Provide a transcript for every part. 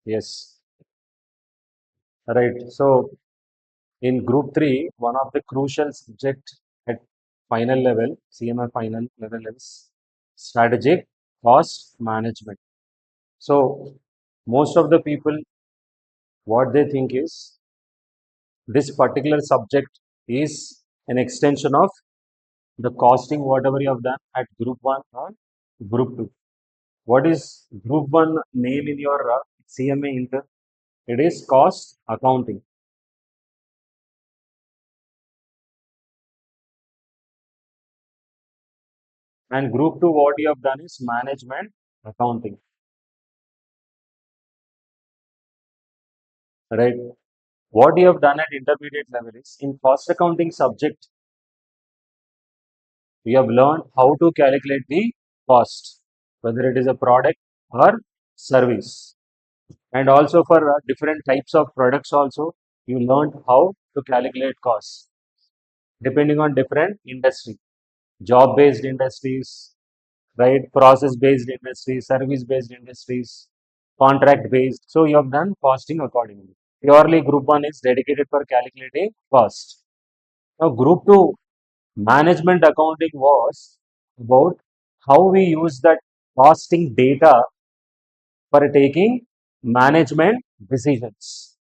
Yes, right. So in Group 3, one of the crucial subject at final level, CMA final level is strategic cost management. So most of the people, what they think is this particular subject is an extension of the costing whatever you have done at Group 1 or Group 2. What is Group 1 name in your CMA Inter? It is cost accounting. And Group 2, what you have done is management accounting, right? What you have done at intermediate level is in cost accounting subject, you have learned how to calculate the cost, whether it is a product or service. And also for different types of products also, you learned how to calculate costs depending on different industry, job-based industries, right? Process-based industries, service-based industries, contract-based. So you have done costing accordingly. Purely Group 1 is dedicated for calculating cost. Now Group 2 management accounting was about how we use that costing data for taking management decisions.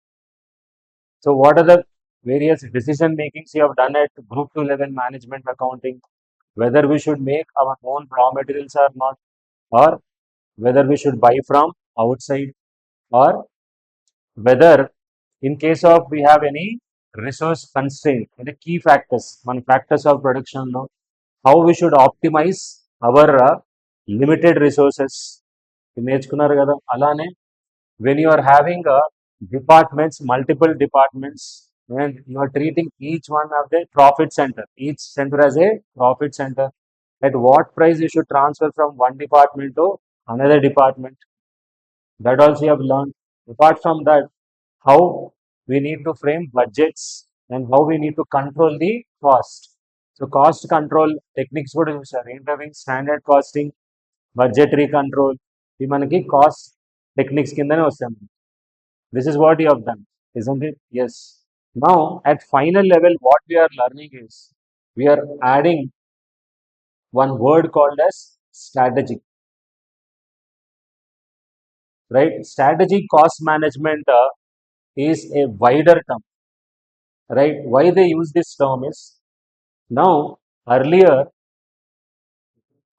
So what are the various decision makings you have done at Group 2 level management accounting? Whether we should make our own raw materials or not, or whether we should buy from outside, or whether in case of we have any resource constraint, the key factors, one factors of production, no, how we should optimize our limited resources. నేర్చుకున్నారు కదా అలానే when you are having departments, multiple departments, and you are treating each one of the profit center, each center as a profit center, at what price you should transfer from one department to another department, that also you have learned. Apart from that, how we need to frame budgets and how we need to control the cost. So cost control techniques కూడా చూసారు ఏంటవి standard casting budgetary control ఇవి మనకి cost techniques కిందనే వస్తాయి. This is what you have done, isn't it? Yes. Now at final level what we are learning is we are adding one word called as strategic, right? Strategic cost management is a wider term, right? Why they use this term is now earlier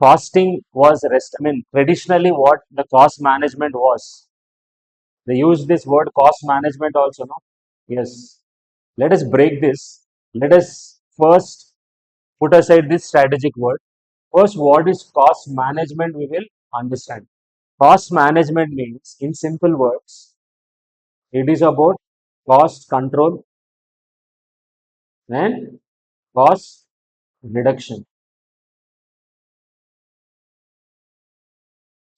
costing was rest. I mean, traditionally, what the cost management was, they use this word cost management also. No, yes. Let us break this. Let us first put aside this strategic word. First, what is cost management? We will understand. Cost management means, in simple words, it is about cost control and cost reduction.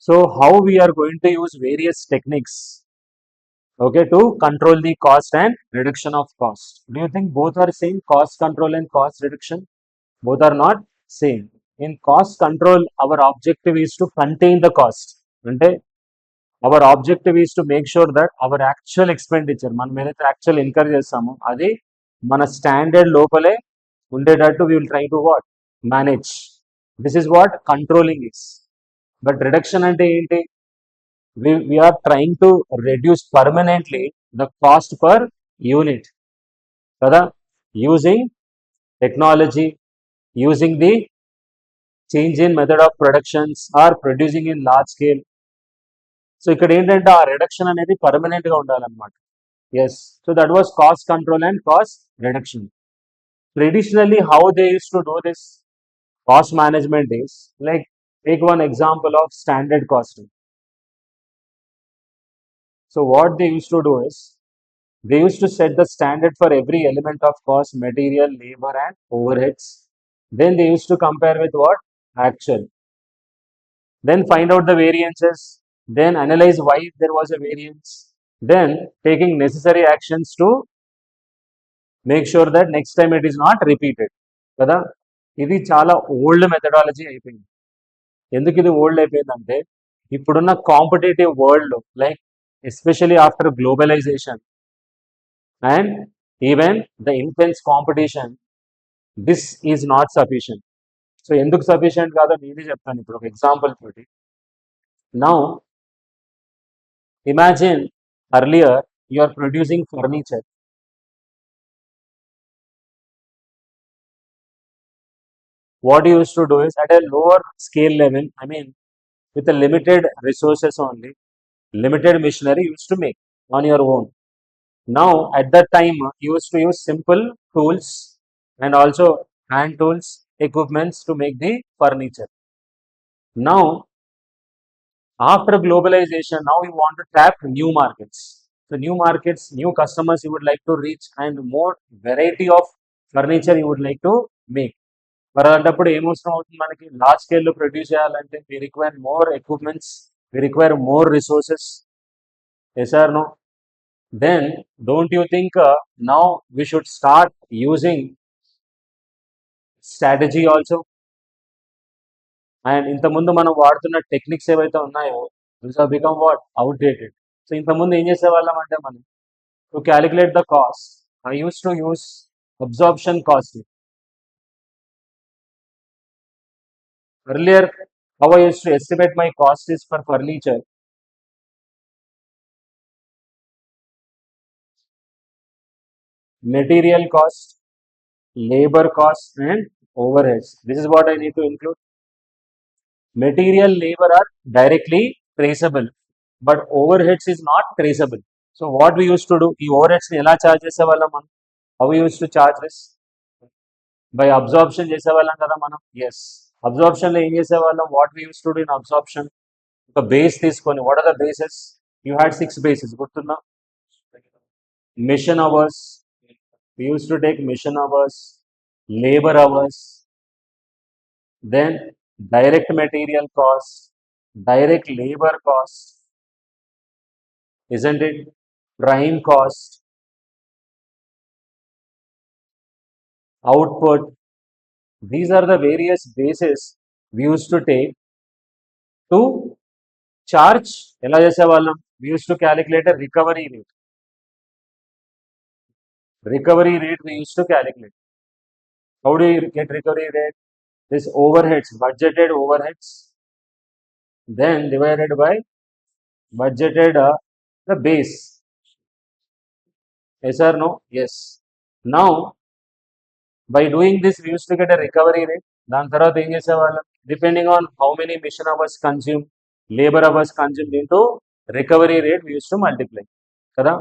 So, how we are going to use various techniques, okay, to control the cost and reduction of cost. Do you think both are same, cost control and cost reduction? Both are not same. In cost control, our objective is to contain the cost. అంటే our objective is to make sure that our actual expenditure, మనం ఏదైతే actual incur చేస్తామో అది మన standard లోపలే ఉండేటట్టు we will try to what? Manage. This is what controlling is. But reduction అంటే ఏంటి? We are trying to reduce permanently the cost per unit కదా, using technology, using the change in method of productions or producing in large scale. So ఇక్కడ ఏంటంటే ఆ reduction అనేది permanent గా ఉండాలన్నమాట. Yes, so that was cost control and cost reduction. Traditionally how they use to do this cost management is like, take one example of standard costing. So what they used to do is they used to set the standard for every element of cost, material, labor, and overheads. Then they used to compare with what? Actual. Then find out the variances. Then analyze why there was a variance. Then taking necessary actions to make sure that next time it is not repeated. కదా, ఇది చాలా old methodology అయిపోయింది. ఎందుకు ఇది old అయిపోయిందంటే ఇప్పుడున్న competitive world, like especially after globalization and even the intense competition, this is not sufficient. So ఎందుకు sufficient కాదో నేనే చెప్తాను ఇప్పుడు ఒక ఎగ్జాంపుల్ తోటి. Now imagine earlier you are producing furniture. What you used to do is at a lower scale level, I mean with a limited resources only, limited machinery you used to make on your own. Now at that time you used to use simple tools and also hand tools, equipments to make the furniture. Now after globalization, now you want to tap new markets. So new markets, new customers you would like to reach, and more variety of furniture you would like to make. మరి అలాంటప్పుడు ఏమవసరం అవుతుంది, మనకి large స్కేల్లో produce చేయాలంటే we require more equipments, we require more resources. Yes or no? Then don't you think now we should start using strategy also? And ఇంతకుముందు మనం వాడుతున్న techniques ఏవైతే ఉన్నాయో this are become what outdated. So ఇంతకుముందు ఏం చేసేవాళ్ళం అంటే మనం to calculate the cost I use to use absorption cost. Earlier how I use to estimate my cost is for furniture. Material cost, labor cost and overheads. This is what I need to include. Material, labor are directly traceable, but overheads is not traceable. So what we used to do, ఈ overheads ని ఎలా charge చేసేవాళ్ళం మనం? How we used to charge this? By absorption చేసేవాళ్ళం కదా మనం. Yes, absorption లో ఏం చేసేవాళ్ళం? What we used to do in absorption, ఒక బేస్ తీసుకొని, what are the bases? You had 6 bases, గుర్తుందా? Mission hours, we used to take mission hours, labor hours, then direct material cost, direct labor cost, isn't it? Prime cost, output. These are the various bases we used to take to charge. ఎలా చేసేవాళ్ళం? We used to calculate a recovery rate. Recovery rate we used to calculate. How do you get recovery rate? This overheads, budgeted overheads, then divided by budgeted the base. Yes or no? Yes. Now by doing this we used to get a recovery rate. దాని తర్వాత ఏం చేసేవాళ్ళం? Depending on how many mission hours consumed, labor hours consumed into recovery rate we used to multiply. కదా?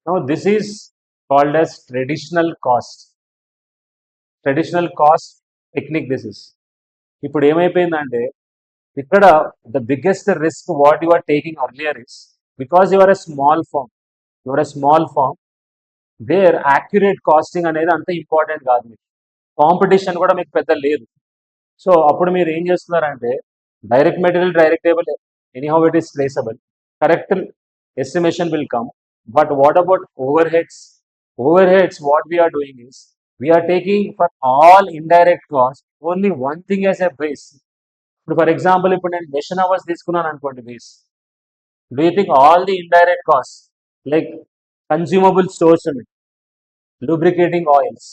Now this is called as traditional cost. Traditional cost technique this is. ఇప్పుడు ఏమైపోయిందంటే ఇక్కడ the biggest risk what you are taking earlier is because you are a small firm, there accurate costing అనేది అంత important కాదు. మీకు competition కూడా మీకు పెద్ద లేదు. సో అప్పుడు మీరు ఏం చేస్తున్నారంటే direct material, direct table, anyhow it is traceable, correct estimation will come. But what about overheads? Overheads, what we are doing is we are taking for all indirect costs only one thing as a base. ఇప్పుడు for example ఇప్పుడు నేను machine hours తీసుకున్నాను అనుకోండి base. Do you think all the indirect cost like consumable stores ఉన్నాయి, lubricating oils,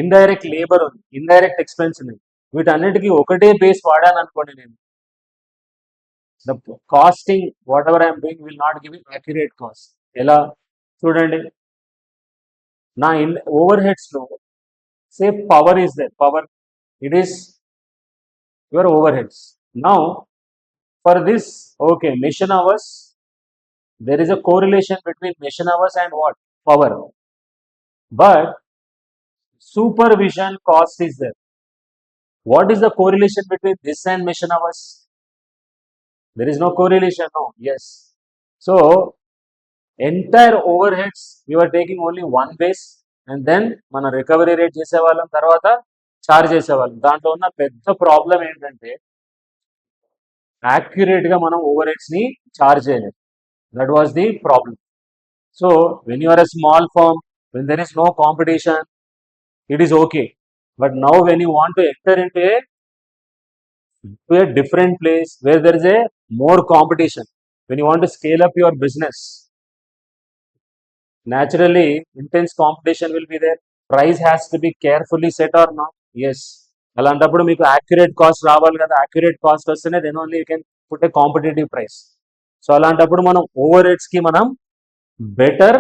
indirect labour ఉంది, indirect expense ఉన్నాయి, వీటన్నిటికీ ఒకటే బేస్ వాడాను అనుకోండి నేను, the costing whatever I'm doing will not give accurate cost. ఎలా చూడండి, నా ఓవర్ హెడ్స్లో say power is there, power it is your overheads. Now for this, okay, mission hours, there is a correlation between mission hours and what? Power. But supervision cost is there. What is the correlation between this and mission hours? There is no correlation, no. Yes. So entire overheads we were taking only one base and then మన recovery rate చేసేవాళ్ళం, తర్వాత charge చేసేవాళ్ళం. దాంట్లో ఉన్న పెద్ద problem ఏంటంటే యాక్యురేట్గా మనం ఓవర్ హెడ్స్ని చార్జ్ చేయలేదు. That was the problem. So when you are a small firm, when there is no competition, it is okay. But now when you want to enter into a different place where there is a more competition, when you want to scale up your business, naturally intense competition will be there. Price has to be carefully set or not. Yes, అలాంటప్పుడు మీకు accurate cost రావాలి కదా. Accurate cost వస్తేనే then only you can put a competitive price. So అలాంటప్పుడు మనం over కి మనం better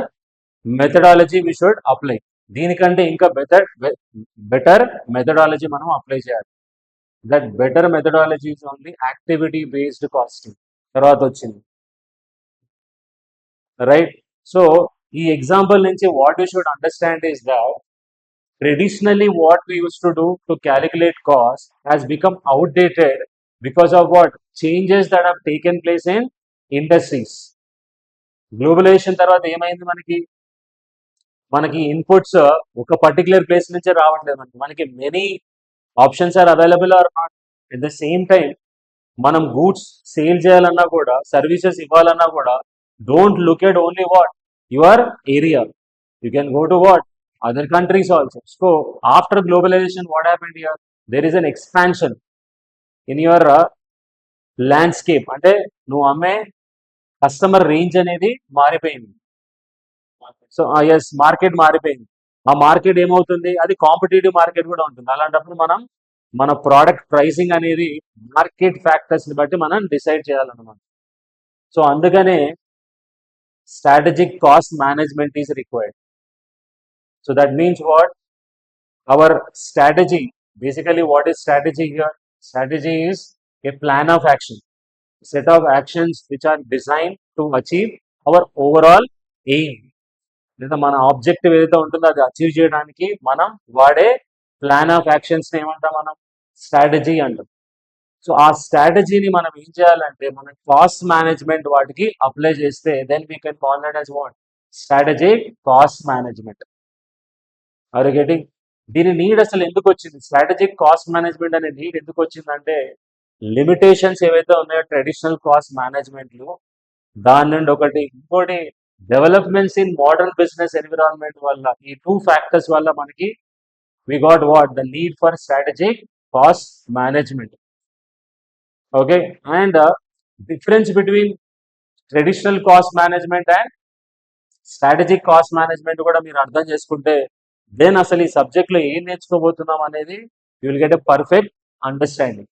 methodology we should apply. దీనికంటే ఇంకా బెటర్ మెథడాలజీ మనం అప్లై చేయాలి. That better methodology is only activity based costing తర్వాత వచ్చింది, రైట్. సో ఈ ఎగ్జాంపుల్ నుంచి what you should understand is that traditionally what we used to do to calculate cost has become outdated because of what changes that have taken place in industries. Globalization తర్వాత ఏమైంది, మనకి inputs ఒక particular place నుంచే రావట్లేదు. మనకి many options are available or not. At the same time మనం goods sale చేయాలన్నా కూడా, సర్వీసెస్ ఇవ్వాలన్నా కూడా, don't look at only what your area. You can go to what other countries also. So after globalization, what happened here? There is an expansion in your landscape. అంటే నువ్వు అమ్మే customer range అనేది మారిపోయింది. So yes, market మారిపోయింది. ఆ market ఏమవుతుంది, అది competitive market కూడా ఉంటుంది. అలాంటప్పుడు మనం మన ప్రోడక్ట్ ప్రైసింగ్ అనేది మార్కెట్ ఫ్యాక్టర్స్ని బట్టి మనం డిసైడ్ చేయాలన్నమాట. సో అందుకనే strategic cost management is required. So that means what? Our strategy, basically what is strategy here? Strategy is a plan of action, set of actions which are designed to achieve our overall aim. లేదా మన objective ఏదైతే ఉంటుందో అది achieve చేయడానికి మనం వాడే plan of actions ఏమంటాం, మనం స్ట్రాటజీ అంటాం. సో ఆ స్ట్రాటజీని మనం ఏం చేయాలంటే మన కాస్ట్ మేనేజ్మెంట్ వాటికి అప్లై చేస్తే then we can call that as what strategic cost management. Or getting? దీని నీడ్ అసలు ఎందుకు వచ్చింది? స్ట్రాటజిక్ కాస్ట్ మేనేజ్మెంట్ అనే నీడ్ ఎందుకు వచ్చిందంటే లిమిటేషన్స్ ఏవైతే ఉన్నాయో ట్రెడిషనల్ కాస్ట్ మేనేజ్మెంట్లో, దాని నుండి ఇంకోటి developments in modern business environment వల్ల, ఈ 2 ఫ్యాక్టర్స్ వల్ల మనకి we got what the need for strategic cost management. Okay, and difference between traditional cost management and strategic cost management కూడా మీరు అర్థం చేసుకుంటే దెన్ అసలు ఈ సబ్జెక్ట్లో ఏం నేర్చుకోబోతున్నాం అనేది you will get a perfect understanding.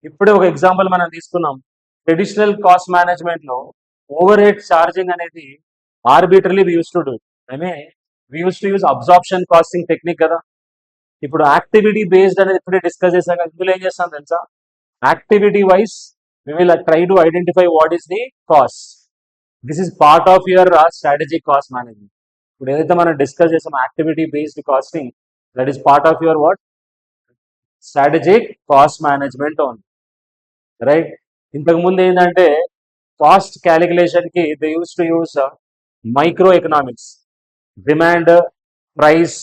ఇప్పుడే ఒక ఎగ్జాంపుల్ మనం తీసుకున్నాం. ట్రెడిషనల్ కాస్ట్ మేనేజ్మెంట్లో ఓవర్ హెడ్ ఛార్జింగ్ అనేది arbitrary we use to do. We use to use absorption costing technique కదా. ఇప్పుడు యాక్టివిటీ బేస్డ్ అనేది ఇప్పుడే డిస్కస్ చేశాక ఇందులో ఏం చేస్తాం తెలుసా? Activity wise we will try to identify what is the cost. This is part of your strategic cost management. ఇప్పుడు ఏదైతే మనం డిస్కస్ చేసాం activity based costing, that is part of your what strategic cost management only, right. ఇంతకుముందు ఏంటంటే cost క్యాలిక్యులేషన్కి they use to use micro economics, demand price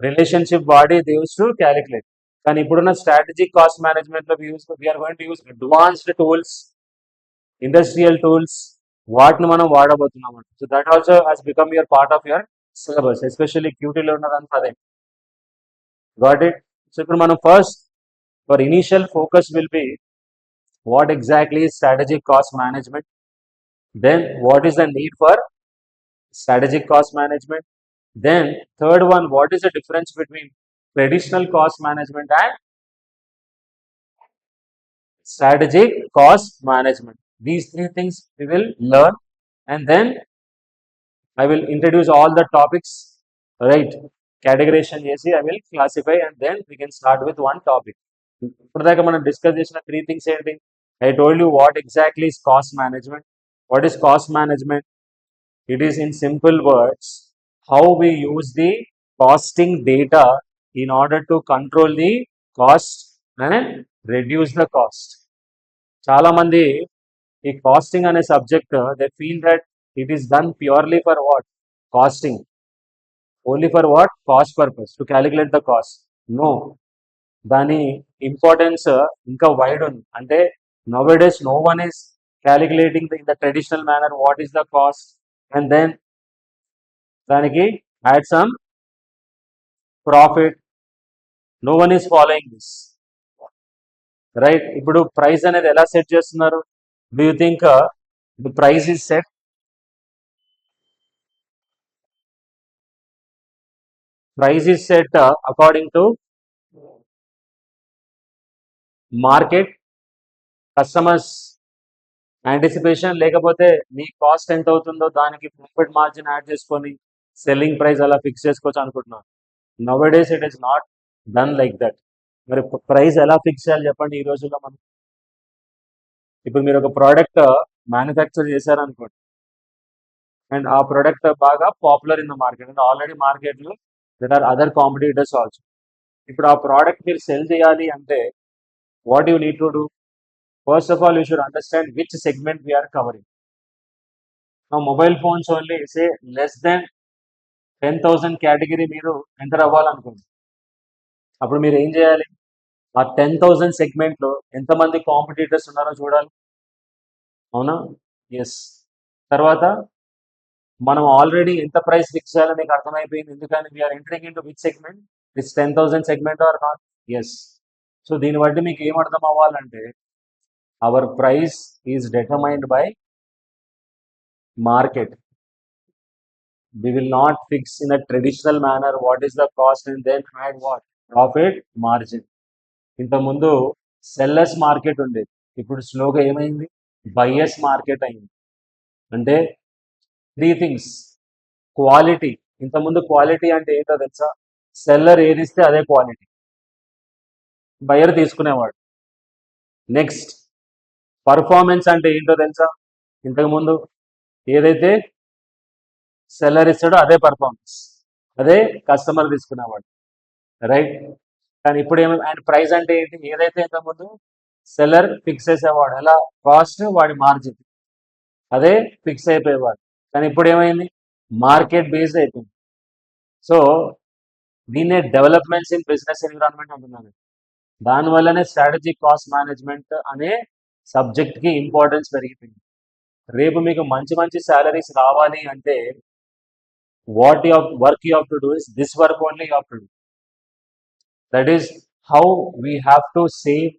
relationship వాడి they use to calculate. కానీ ఇప్పుడున్న స్ట్రాటజిక్ కాస్ట్ మేనేజ్మెంట్లో we are going to use advanced tools, industrial tools, వాటిని మనం వాడబోతున్నాం. So that also has become your part of your syllabus, especially క్యూటీలో ఉన్నదంతా అదే. Got it? సో ఇప్పుడు మనం first for initial focus will be what exactly strategic cost management, then what is the need for strategic cost management, then third one what is the difference between traditional cost management and strategic cost management. These 3 things we will learn, and then I will introduce all the topics, right? Categorization chesi I will classify, and then we can start with one topic. ఇప్పటిదాకా మనం discuss చేసిన 3 things ఏంటి? I told you what exactly is cost management. What is cost management? It is in simple words how we use the costing data in order to control the cost and reduce the cost. చాలా మంది ఈ costing అనే subject they feel that it is done purely for what costing, only for what cost purpose to calculate the cost. No, దాని importance ఇంకా wide ఉంది. అంటే nowadays no one is calculating in the traditional manner what is the cost, and then దానికి add some profit. No one is following this, right. ఇప్పుడు price అనేది ఎలా set చేస్తున్నారు? Do you think The price is set. Price is set according to market, customers anticipation, లేకపోతే మీ cost ఎంత అవుతుందో దానికి ప్రాఫిట్ మార్జిన్ యాడ్ చేసుకొని సెల్లింగ్ ప్రైస్ అలా ఫిక్స్ చేసుకోవచ్చు అనుకుంటున్నాను. Nowadays it is not done like that. మరి ప్రైస్ ఎలా ఫిక్స్ చేయాలి చెప్పండి ఈ రోజుల్లో మనం. ఇప్పుడు మీరు ఒక ప్రోడక్ట్ మ్యానుఫ్యాక్చర్ చేశారనుకోండి, అండ్ ఆ ప్రోడక్ట్ బాగా popular in the market, and already మార్కెట్లో there are other competitors also. ఇప్పుడు ఆ ప్రోడక్ట్ మీరు సెల్ చేయాలి అంటే what you need to do? First of all you should understand which segment we are covering. Mobile phones only say less than 10,000 category మీరు enter అవ్వాలనుకోండి. అప్పుడు మీరు ఏం చేయాలి? ఆ 10,000 సెగ్మెంట్లో ఎంతమంది కాంపిటీటర్స్ ఉన్నారో చూడాలి, అవునా? ఎస్. తర్వాత మనం ఆల్రెడీ ఎంత ప్రైస్ ఫిక్స్ చేయాలో మీకు అర్థమైపోయింది. ఎందుకని we are entering in to which segment, it's 10,000 segment or not. Yes. So దీన్ని బట్టి మీకు ఏం అర్థం అవ్వాలంటే our price is determined by market. We will not fix in a traditional manner what is the cost and then add what? Profit margin. ఇంతకుముందు sellers market ఉండేది, ఇప్పుడు స్లోగా ఏమైంది? బయర్స్ మార్కెట్ అయింది. అంటే 3 థింగ్స్. క్వాలిటీ. ఇంతకుముందు క్వాలిటీ అంటే ఏంటో తెలుసా? సెల్లర్ ఏది ఇస్తే అదే క్వాలిటీ, బయర్ తీసుకునేవాడు. నెక్స్ట్, పర్ఫార్మెన్స్ అంటే ఏంటో తెలుసా? ఇంతకుముందు ఏదైతే సెల్లర్ ఇస్తాడో అదే పర్ఫార్మెన్స్, అదే కస్టమర్ తీసుకునేవాడు, రైట్? కానీ ఇప్పుడు ఏమైంది? అండ్ ప్రైస్ అంటే ఏంటి? ఏదైతే ఇంతకుముందు సెల్లర్ ఫిక్స్ చేసేవాడు, ఎలా కాస్ట్, వాడి మార్జిన్ అదే ఫిక్స్ అయిపోయేవాడు. కానీ ఇప్పుడు ఏమైంది? మార్కెట్ బేస్డ్ అయిపోయింది. సో దీన్నే డెవలప్మెంట్స్ ఇన్ బిజినెస్ ఎన్విరాన్మెంట్ అంటున్నాను. దానివల్లనే స్ట్రాటజిక్ కాస్ట్ మేనేజ్మెంట్ అనే సబ్జెక్ట్కి ఇంపార్టెన్స్ పెరిగిపోయింది. రేపు మీకు మంచి మంచి శాలరీస్ రావాలి అంటే what you have, work you have to do is this work only you have to do. That is how we have to save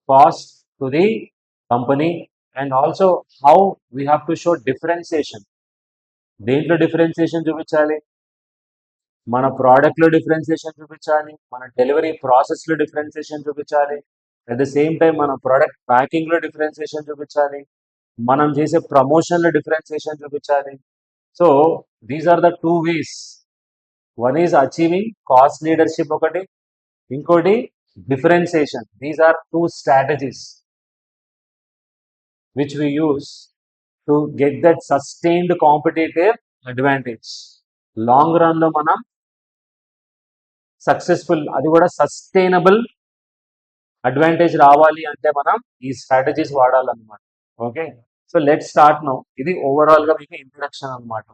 cost to the company, and also how we have to show differentiation. దేంట్లో differentiation చూపించాలి? మన ప్రోడక్ట్లో differentiation చూపించాలి, మన delivery ప్రాసెస్లో differentiation చూపించాలి, at the same time మన product ప్యాకింగ్లో differentiation చూపించాలి, మనం చేసే ప్రమోషన్లో డిఫరెన్సియేషన్ చూపించాలి. So these are the 2 ways. One is achieving cost leadership ఒకటి, ఇంకోటి differentiation. These are 2 strategies which we use to get that sustained competitive advantage. Long రన్లో మనం సక్సెస్ఫుల్, అది కూడా సస్టైనబుల్ అడ్వాంటేజ్ రావాలి అంటే మనం ఈ స్ట్రాటజీస్ వాడాలన్నమాట. Okay, so let start now. ఇది ఓవరాల్గా మీకు ఇంట్రడక్షన్ అనమాట.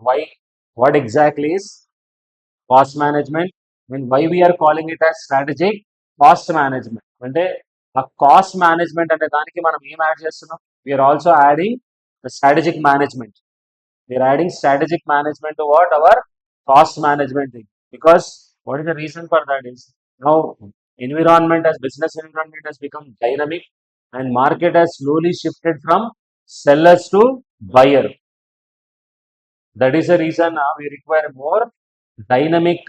What exactly is cost management, mean why we are calling it as strategic cost management. అంటే ఆ కాస్ట్ మేనేజ్మెంట్ అనే దానికి మనం ఏం యాడ్ చేస్తున్నాం? We are also adding the strategic management. We are adding strategic management to what? Our cost management thing. Because what is the reason for that is now environment as business environment has become dynamic, and market has slowly shifted from sellers to buyer. That is the reason we require more dynamic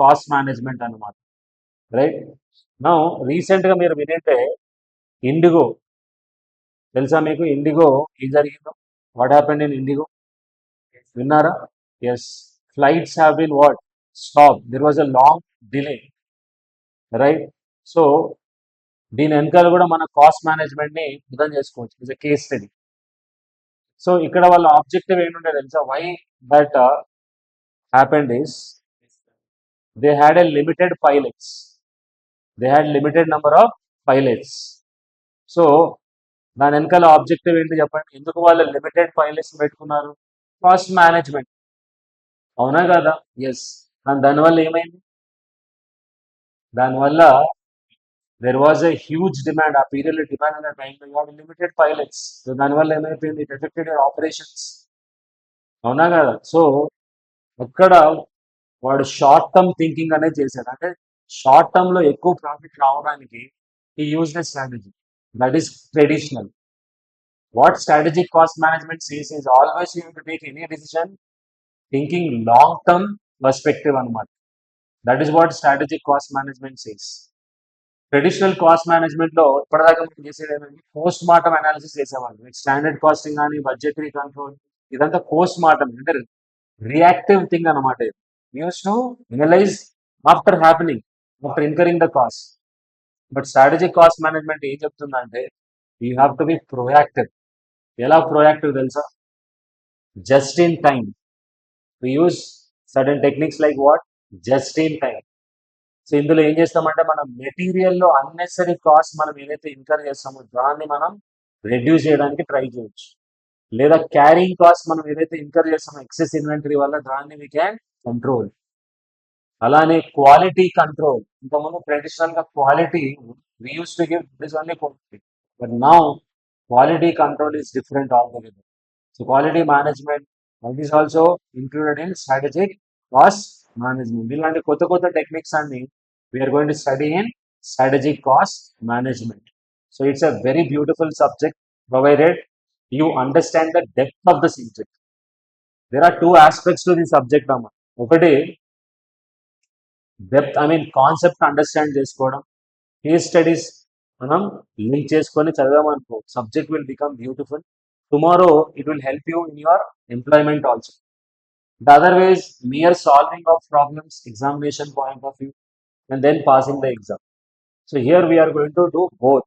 cost management అన్నమాట, right? Now రీసెంట్గా మీరు వినంటే ఇండిగో తెలుసా మీకు? ఇండిగో ఏం జరిగిందో? What happened in IndiGo? విన్నారా? Yes, flights have been what? Stop. There was a long delay, right? So దీని వెనకాల కూడా మన కాస్ట్ మేనేజ్మెంట్ని అర్థం చేసుకోవచ్చు. It's a case study. So ఇక్కడ వాళ్ళ ఆబ్జెక్టివ్ ఏంటంటే తెలుసా? Why that happened is they had a limited pilots. They had limited number of pilots. So దాని వెనకాల ఆబ్జెక్టివ్ ఏంటి చెప్పండి? ఎందుకు వాళ్ళు లిమిటెడ్ పైలట్స్ పెట్టుకున్నారు? కాస్ట్ మేనేజ్మెంట్, అవునా కదా? ఎస్. దానివల్ల ఏమైంది? దానివల్ల there was a huge demand. ఆ పీరియడ్లో డిమాండ్ ఉన్న టైంలో వాడు లిమిటెడ్ పైలట్స్. సో దానివల్ల ఏమైపోయింది? ఇట్ ఎఫెక్టెడ్ యువర్ ఆపరేషన్స్, అవునా కదా? సో అక్కడ వాడు షార్ట్ టర్మ్ థింకింగ్ అనేది చేశాడు. అంటే షార్ట్ టర్మ్లో ఎక్కువ ప్రాఫిట్ రావడానికి ఈ used strategy, that is traditional. What strategic cost management says is always you have to take any decision thinking long term perspective అనమాట. That is what strategic cost management says. Traditional cost management లో ఇప్పటిదాకా మనం చేసేది ఏంటంటే post mortem analysis చేసేవాళ్ళు. Like standard costing కానీ budgetary control ఇదంతా post mortem అంటే రియాక్టివ్ థింగ్ అనమాట. ఇది use to analyze after happening, after incurring the cost. But strategic cost management ఏం చెప్తుందంటే you have to be proactive. ఎలా ప్రొయాక్టివ్ తెలుసా? Just in time. We use certain techniques like what? Just in time. So ఇందులో ఏం చేస్తామంటే మనం మెటీరియల్లో unnecessary cost మనం ఏదైతే ఇన్కర్ చేస్తామో దాన్ని మనం రెడ్యూస్ చేయడానికి ట్రై చేయొచ్చు. లేదా క్యారింగ్ కాస్ట్ మనం ఏదైతే ఇన్కర్ చేస్తామో ఎక్సెస్ ఇన్వెంటరీ వల్ల దాన్ని వీ క్యాన్ కంట్రోల్. అలానే క్వాలిటీ కంట్రోల్. ఇంతకుముందు ట్రెడిషనల్ గా quality we use to give this only quality, but now quality control is different altogether. So quality management that is also included in strategic cost management. ఇలాంటి కొత్త కొత్త techniques అన్ని we are going to study in strategic cost management. So it's a very beautiful subject provided you understand the depth of the subject. There are two aspects to the subject అమ్మ. ఒకటి depth, I mean concept understand చేసుకోవడం. Case studies మనం link చేసుకొని చదివామనుకో subject will become beautiful. Tomorrow it will help you in your employment also. The other way is mere solving of problems, examination point of view, and then passing the exam. So here we are going to do both.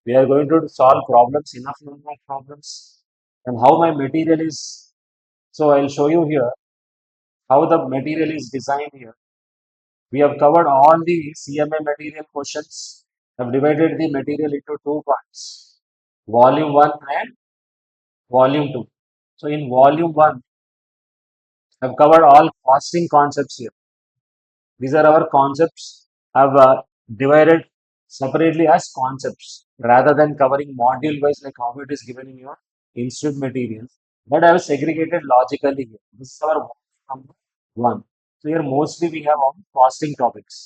We are going to solve problems, enough number of problems, and how my material is. So I'll show you here how the material is designed here. We have covered all the CMA material questions. I've divided the material into two parts, volume 1 and volume 2. So in volume 1, I've covered all costing concepts here. These are our concepts. I've divided separately as concepts rather than covering module wise like how it is given in your institute materials. But I have segregated logically here. This is our volume number 1. So here mostly we have on costing topics.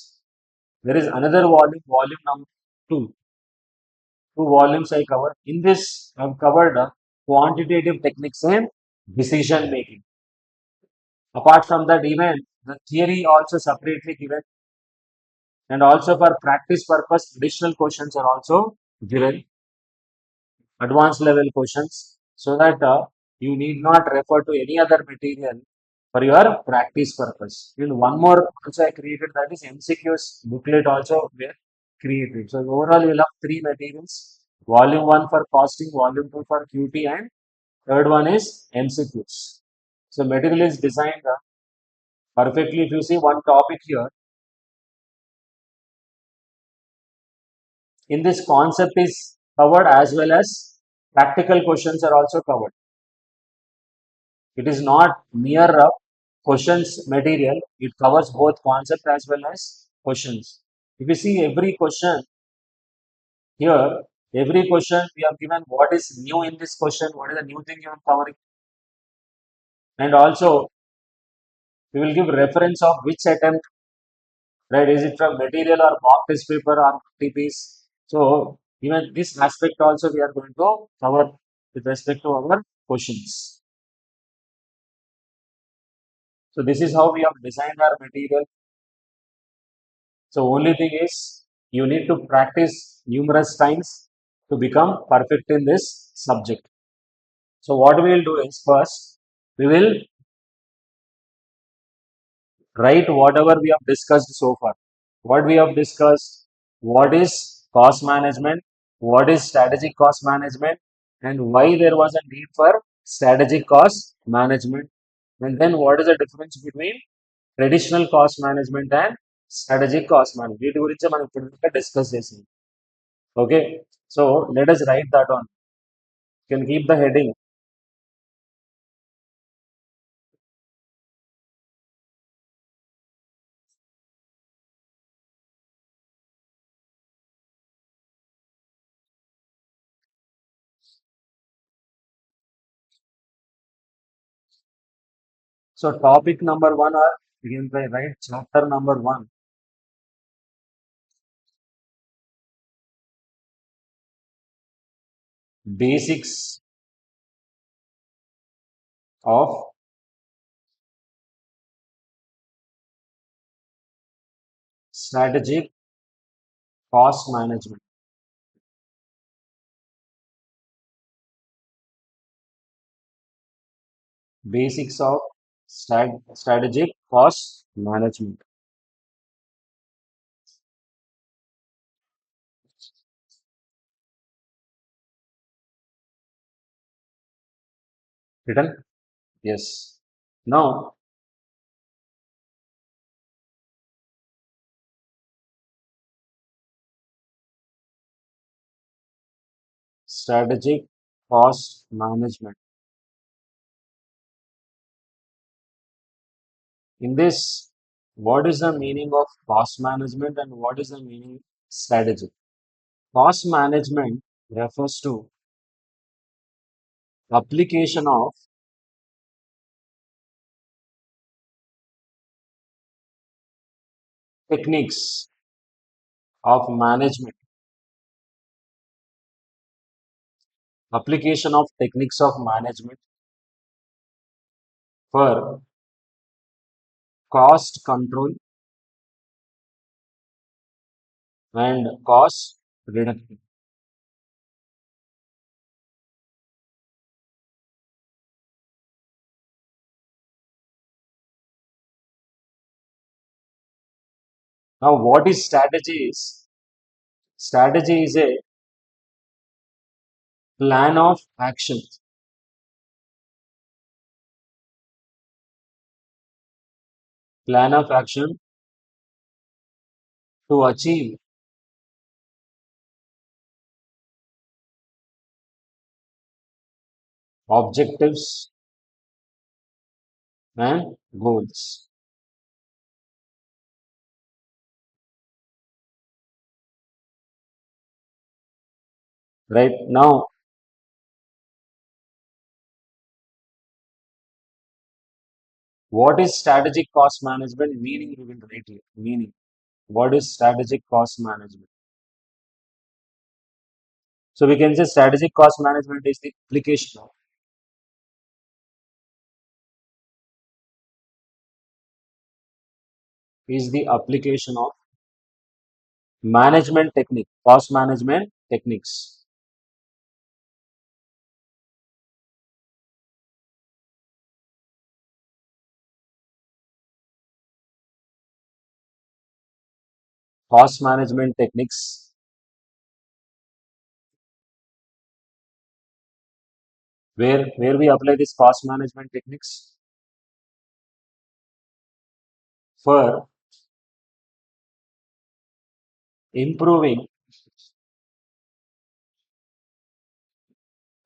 There is another volume, volume number 2. Two volumes I cover. In this, I have covered quantitative techniques and decision making. Apart from that, even the theory also separately given, and also for practice purpose, additional questions are also given, advanced level questions, so that you need not refer to any other material for your practice purpose. And one more also I created, that is MCQs booklet also we created. So overall you will have three materials. Volume 1 for costing, volume 2 for QT, and third one is MCQs. So material is designed perfectly. If you see one topic here, in this concept is covered as well as practical questions are also covered. It is not mere questions material, it covers both concept as well as questions. If you see every question here, every question we have given what is new in this question, what is the new thing you are covering, and also we will give reference of which attempt, right? Is it from material or mock test paper or TPs? So even this aspect also we are going to cover with respect to our questions. So this is how we have designed our material. So only thing is you need to practice numerous times to become perfect in this subject. So what we will do is first we will write whatever we have discussed so far. What we have discussed, what is cost management, what is strategic cost management, and why there was a need for strategic cost management, and then what is the difference between traditional cost management and strategic cost management, వీటి గురించి మనం ఇప్పుడు discuss చేసింది. Okay, so let us right that on. Can keep the heading. So topic number 1, or begin by right chapter number 1. Basics of strategic cost management. Basics of strategic cost management. Written? Yes. Now, strategic cost management. In this, what is the meaning of cost management and what is the meaning strategy? Cost management refers to application of techniques of management, application of techniques of management for cost control and cost reduction. Now, what is strategy is? Strategy is a plan of action, plan of action to achieve objectives and goals. Right now, what is strategic cost management? Meaning we will write here. Meaning. What is strategic cost management? So we can say strategic cost management is the application of management technique, cost management techniques. Cost management techniques where we apply this cost management techniques for improving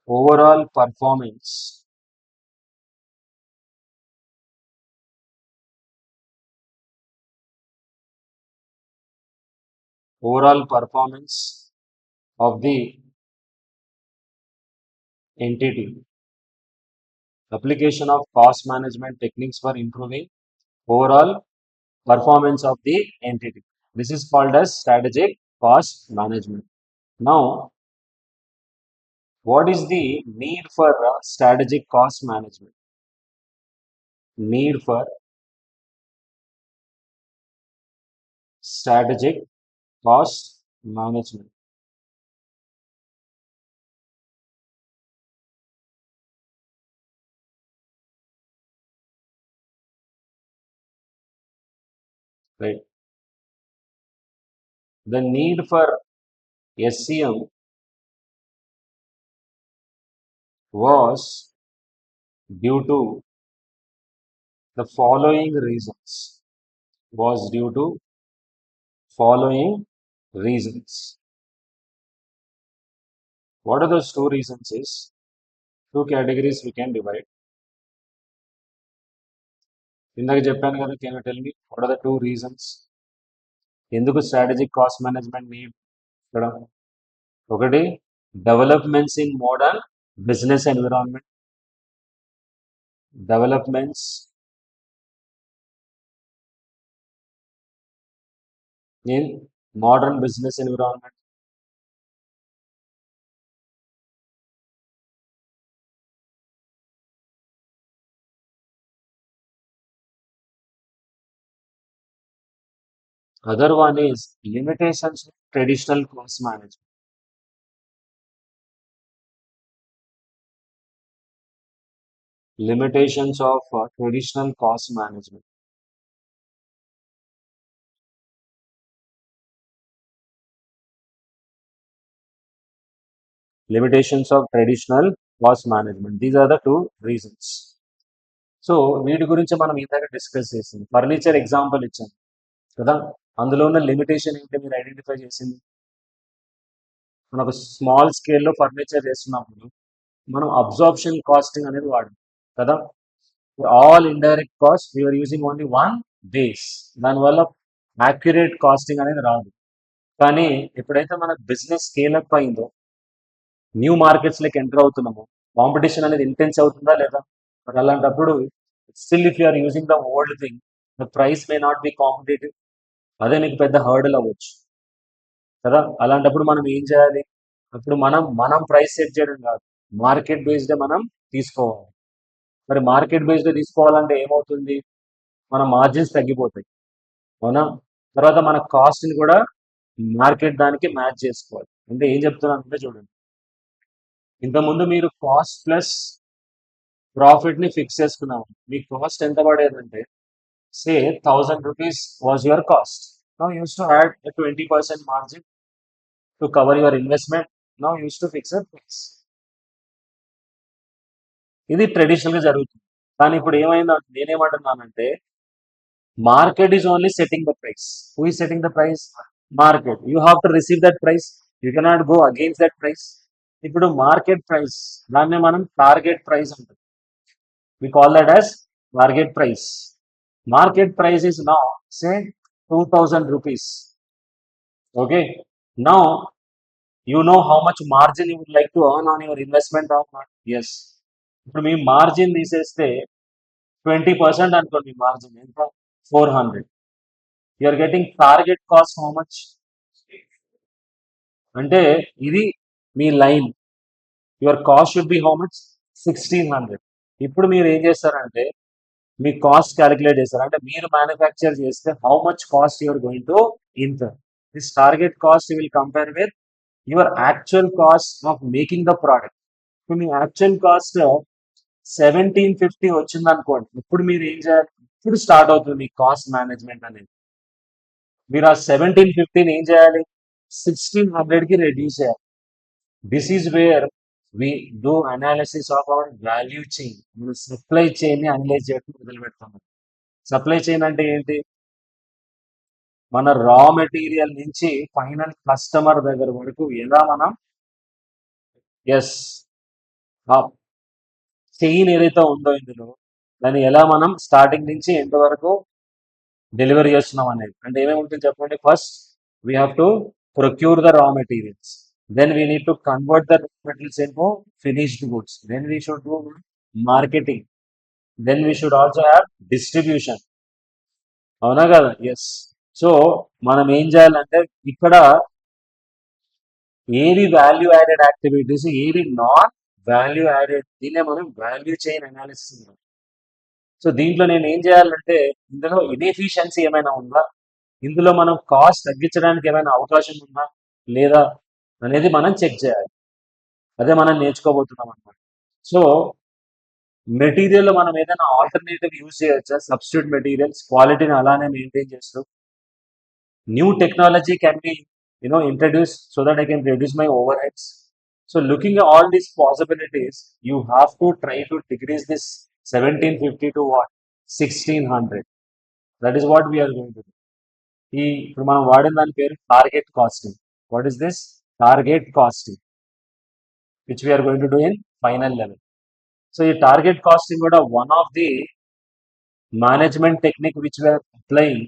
overall performance, overall performance of the entity. Application of cost management techniques for improving overall performance of the entity. This is called as strategic cost management. Now, what is the need for strategic cost management? Need for strategic cost management. Right. The need for SCM was due to the following reasons. Was due to following reasons. What are those two reasons? Is two categories we can divide. ఇందాక చెప్పాను కదా, can you tell me what are the two reasons ఎందుకు strategic cost management need ఇక్కడ? ఒకటి, developments in modern business environment, developments in modern business environment. Other one is limitations of traditional cost management. Limitations of traditional cost management. Limitations of traditional cost management. These are the two reasons. So వీటి గురించి మనం ఇందాక discuss చేసింది. Furniture example ఇచ్చాను కదా, అందులో ఉన్న limitation ఏంటి మీరు ఐడెంటిఫై చేసింది. మనం ఒక స్మాల్ స్కేల్లో ఫర్నిచర్ చేస్తున్నప్పుడు మనం అబ్జార్ప్షన్ కాస్టింగ్ అనేది వాడాం కదా. All indirect cost you are using only one base, దానివల్ల యాక్యురేట్ కాస్టింగ్ అనేది రాదు. కానీ ఎప్పుడైతే మన బిజినెస్ స్కేల్ అప్ అయిందో, న్యూ మార్కెట్స్లోకి ఎంటర్ అవుతున్నాము, కాంపిటీషన్ అనేది ఇంటెన్స్ అవుతుందా లేదా, మరి అలాంటప్పుడు still if you are using the old thing, the price may not be competitive. అదే మీకు పెద్ద హర్డల్ అవ్వచ్చు కదా. అలాంటప్పుడు మనం ఏం చేయాలి, అప్పుడు మనం మనం ప్రైస్ సెట్ చేయడం కాదు, మార్కెట్ బేస్డ్ మనం తీసుకోవాలి. మరి మార్కెట్ బేస్డ్ తీసుకోవాలంటే ఏమవుతుంది, మన మార్జిన్స్ తగ్గిపోతాయి అవునా. తర్వాత మన కాస్ట్ని కూడా మార్కెట్ దానికి మ్యాచ్ చేసుకోవాలి. అంటే ఏం చెప్తున్నానంటే చూడండి, ఇంతకుముందు మీరు కాస్ట్ ప్లస్ ప్రాఫిట్ని ఫిక్స్ చేసుకున్నాము. మీ కాస్ట్ ఎంత పడేదంటే సే 1000 rupees was your cost. Now you used to add a 20% margin to cover your investment. Now you used to fix a price. ఇది ట్రెడిషనల్గా జరుగుతుంది. కానీ ఇప్పుడు ఏమైందో నేనేమంటున్నానంటే, market is only setting the price. Who is setting the price? Market. You have to receive that price, you cannot go against that price. ఇప్పుడు market price, దాన్ని మనం టార్గెట్ ప్రైస్ అంటాం. We call that as target price. Market price is now say 2000 rupees. Okay, now you know how much margin you would like to earn on your investment or not. Yes, ఇప్పుడు మీ margin తీసేస్తే 20% అనుకోండి, margin ఎంత, 400. You are getting target cost how much, అంటే ఇది మీ line. Your cost should be how much, 1600. ఇప్పుడు మీరు ఏం చేస్తారంటే మీ కాస్ట్ క్యాలిక్యులేట్ చేస్తారు, అంటే మీరు మ్యానుఫ్యాక్చర్ చేస్తే how much cost you are going to incur. This target cost you will compare with your actual cost of making the product. ఇప్పుడు మీ యాక్చువల్ కాస్ట్ 1750 వచ్చింది అనుకోండి, ఇప్పుడు మీరు ఏం చేయాలి, ఇప్పుడు స్టార్ట్ అవుతుంది మీ కాస్ట్ మేనేజ్మెంట్ అనేది. మీరు ఆ 1750 ఏం చేయాలి, 1600కి రెడ్యూస్ చేయాలి. This is where we do analysis of our value chain. మనం సప్లై చైన్ని అనలైజ్ చేయడం మొదలు పెడతాము. సప్లై చైన్ అంటే ఏంటి, మన రా మెటీరియల్ నుంచి ఫైనల్ కస్టమర్ దగ్గర వరకు ఎలా మనం, ఎస్, ఆ చైన్ ఏదైతే ఉందో ఇందులో దాన్ని ఎలా మనం స్టార్టింగ్ నుంచి ఎంత వరకు డెలివరీ చేస్తున్నాం అనేది. అంటే ఏమేమి ఉంటుంది చెప్పండి. First we have to procure the raw materials, then we need to convert the raw materials into finished goods, then we should do marketing, then we should also have distribution. అవునా కదా. Yes. So మనం ఏం చేయాలంటే ఇక్కడ ఏవి value added activities, ఏవి non value added, దీన్నే మనం వాల్యూ చైన్ అనాలిసిస్. సో దీంట్లో నేను ఏం చేయాలంటే ఇందులో ఇన్ఎఫిషియన్సీ ఏమైనా ఉందా, ఇందులో మనం కాస్ట్ తగ్గించడానికి ఏమైనా అవకాశం ఉందా లేదా అనేది మనం చెక్ చేయాలి. అదే మనం నేర్చుకోబోతున్నాం అనమాట. సో మెటీరియల్లో మనం ఏదైనా ఆల్టర్నేటివ్ యూజ్ చేయొచ్చా, సబ్స్టిట్యూట్ మెటీరియల్స్, క్వాలిటీని అలానే మెయింటైన్ చేస్తూ new technology can be introduced so that I can reduce my overheads. So looking at all these possibilities, you have to try to decrease this 1750 to what, 1600. That is what we are going to do. ఈ ఇప్పుడు మనం వాడిన దాని పేరు target costing. What is this target costing, which we are going to do in final level. So ఈ target costing కూడా one of the management technique which we are applying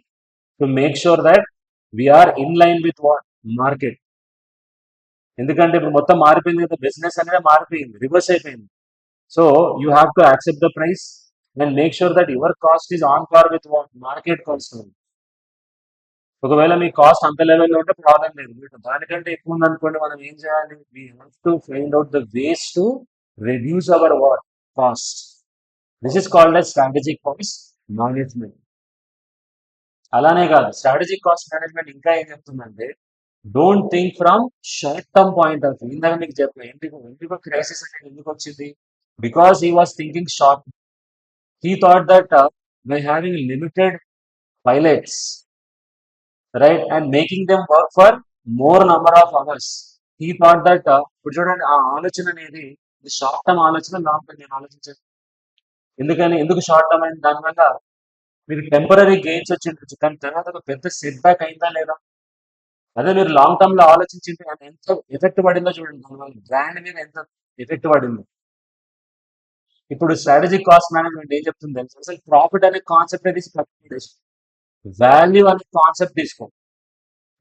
to make sure that we are in line with what, market. ఎందుకంటే ఇప్పుడు మొత్తం మారిపోయింది కదా, business అనేది మారిపోయింది, reverse అయిపోయింది. So you have to accept the price and make sure that your cost is on par with what, market cost. ఒకవేళ మీ cost అంత లెవెల్లో ఉంటే ప్రాబ్లం లేదు, మీకు దానికంటే ఎక్కువ ఉందనుకోండి, మనం ఏం చేయాలి, we have to find out the ways to reduce our what, cost. This is called as strategic cost management. అలానే కాదు, స్ట్రాటజిక్ కాస్ట్ మేనేజ్మెంట్ ఇంకా ఏం చెప్తుందంటే don't think from short term point of view. ఇందాక మీకు చెప్పాను ఎందుకు క్రైసిస్ అనేది ఎందుకు వచ్చింది, because he was thinking short. He thought that by having limited pilots, right, and making them work for more number of hours, he thought that, ఇప్పుడు చూడండి ఆ ఆలోచన అనేది షార్ట్ టర్మ్ ఆలోచన, లాంగ్ టర్మ్ నేను ఆలోచించాను. ఎందుకు షార్ట్ టర్మ్ అయింది, దానివల్ల మీకు టెంపరీ గెయిన్స్ వచ్చిండొచ్చు, కానీ తర్వాత ఒక పెద్ద సెట్ బ్యాక్ అయిందా లేదా. అదే మీరు లాంగ్ టర్మ్ లో ఆలోచించింటే అది ఎంత ఎఫెక్ట్ పడిందో చూడండి, దానివల్ల బ్రాండ్ మీద ఎంత ఎఫెక్ట్ పడిందో. ఇప్పుడు స్ట్రాటజిక్ కాస్ట్ మేనేజ్మెంట్ ఏం చెప్తుంది తెలుసు, అసలు ప్రాఫిట్ అనే కాన్సెప్ట్ అనేది వాల్యూ అనే కాన్సెప్ట్ తీసుకో.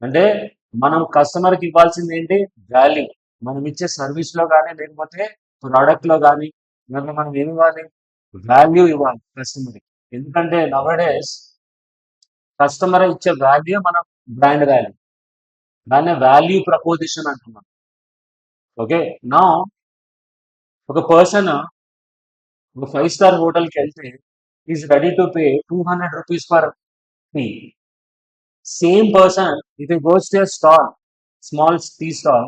అంటే మనం కస్టమర్కి ఇవ్వాల్సింది ఏంటి, వాల్యూ. మనం ఇచ్చే సర్వీస్ లో కానీ లేకపోతే ప్రోడక్ట్ లో కానీ మనం ఏమి ఇవ్వాలి, వాల్యూ ఇవ్వాలి కస్టమర్కి. ఎందుకంటే నవడేస్ కస్టమర్ ఇచ్చే వాల్యూ మన బ్రాండ్ వాల్యూ, దాన్ని వాల్యూ ప్రపోజిషన్ అంటున్నాం. ఓకే, నా ఒక పర్సన్ ఒక 5 స్టార్ హోటల్కి వెళ్తే is ready to pay 200 rupees for tea. Same person if he goes to a stall, small tea stall,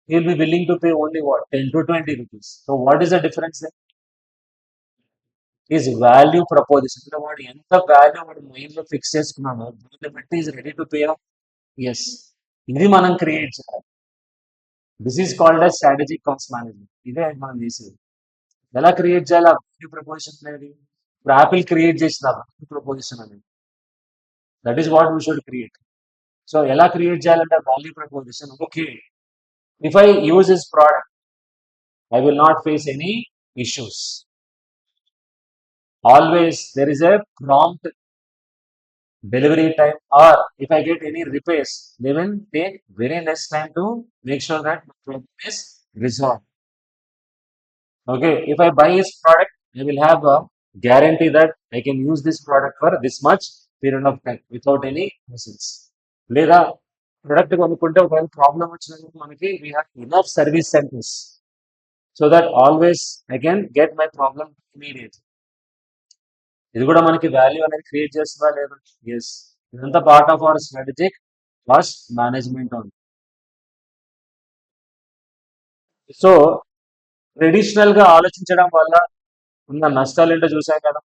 he'll be willing to pay only what, 10 to 20 rupees. So what is the difference there? Is value proposition. అంటే వాడు ఎంత value వాడు mind లో fix చేసుకున్నాడో దాన్ని బట్టి is ready to pay. Yes, ఇది మనం క్రియేట్ చేయాలి. This is called as strategic cost management. ఇదే మనం చేసేది. ఎలా క్రియేట్ చేయాలి ఆ వాల్యూ ప్రపోజిషన్ అనేది. ఇప్పుడు యాపిల్ క్రియేట్ చేసిన వాల్యూ ప్రపోజిషన్ అనేది, that is what we should create. So ఎలా క్రియేట్ చేయాలంటే value proposition. Okay, if I use this product I will not face any issues. Always there is a prompt delivery time, or if I get any repairs, they will take very less time to make sure that my problem is resolved. Okay, if I buy this product, I will have a guarantee that I can use this product for this much period of time without any hassles. లేదా product కొనుక్కుంటే ఒకవేళ problem వచ్చినప్పుడు మనకి we have enough service centers so that always I can get my problem immediately. ఇది కూడా మనకి value అనేది create చేస్తుందా లేదా. ఎస్, ఇదంతా part of hour strategic cost management ఉంది. సో ట్రెడిషనల్ గా ఆలోచించడం వల్ల ఉన్న నష్టాలు ఏంటో చూసాం కదా.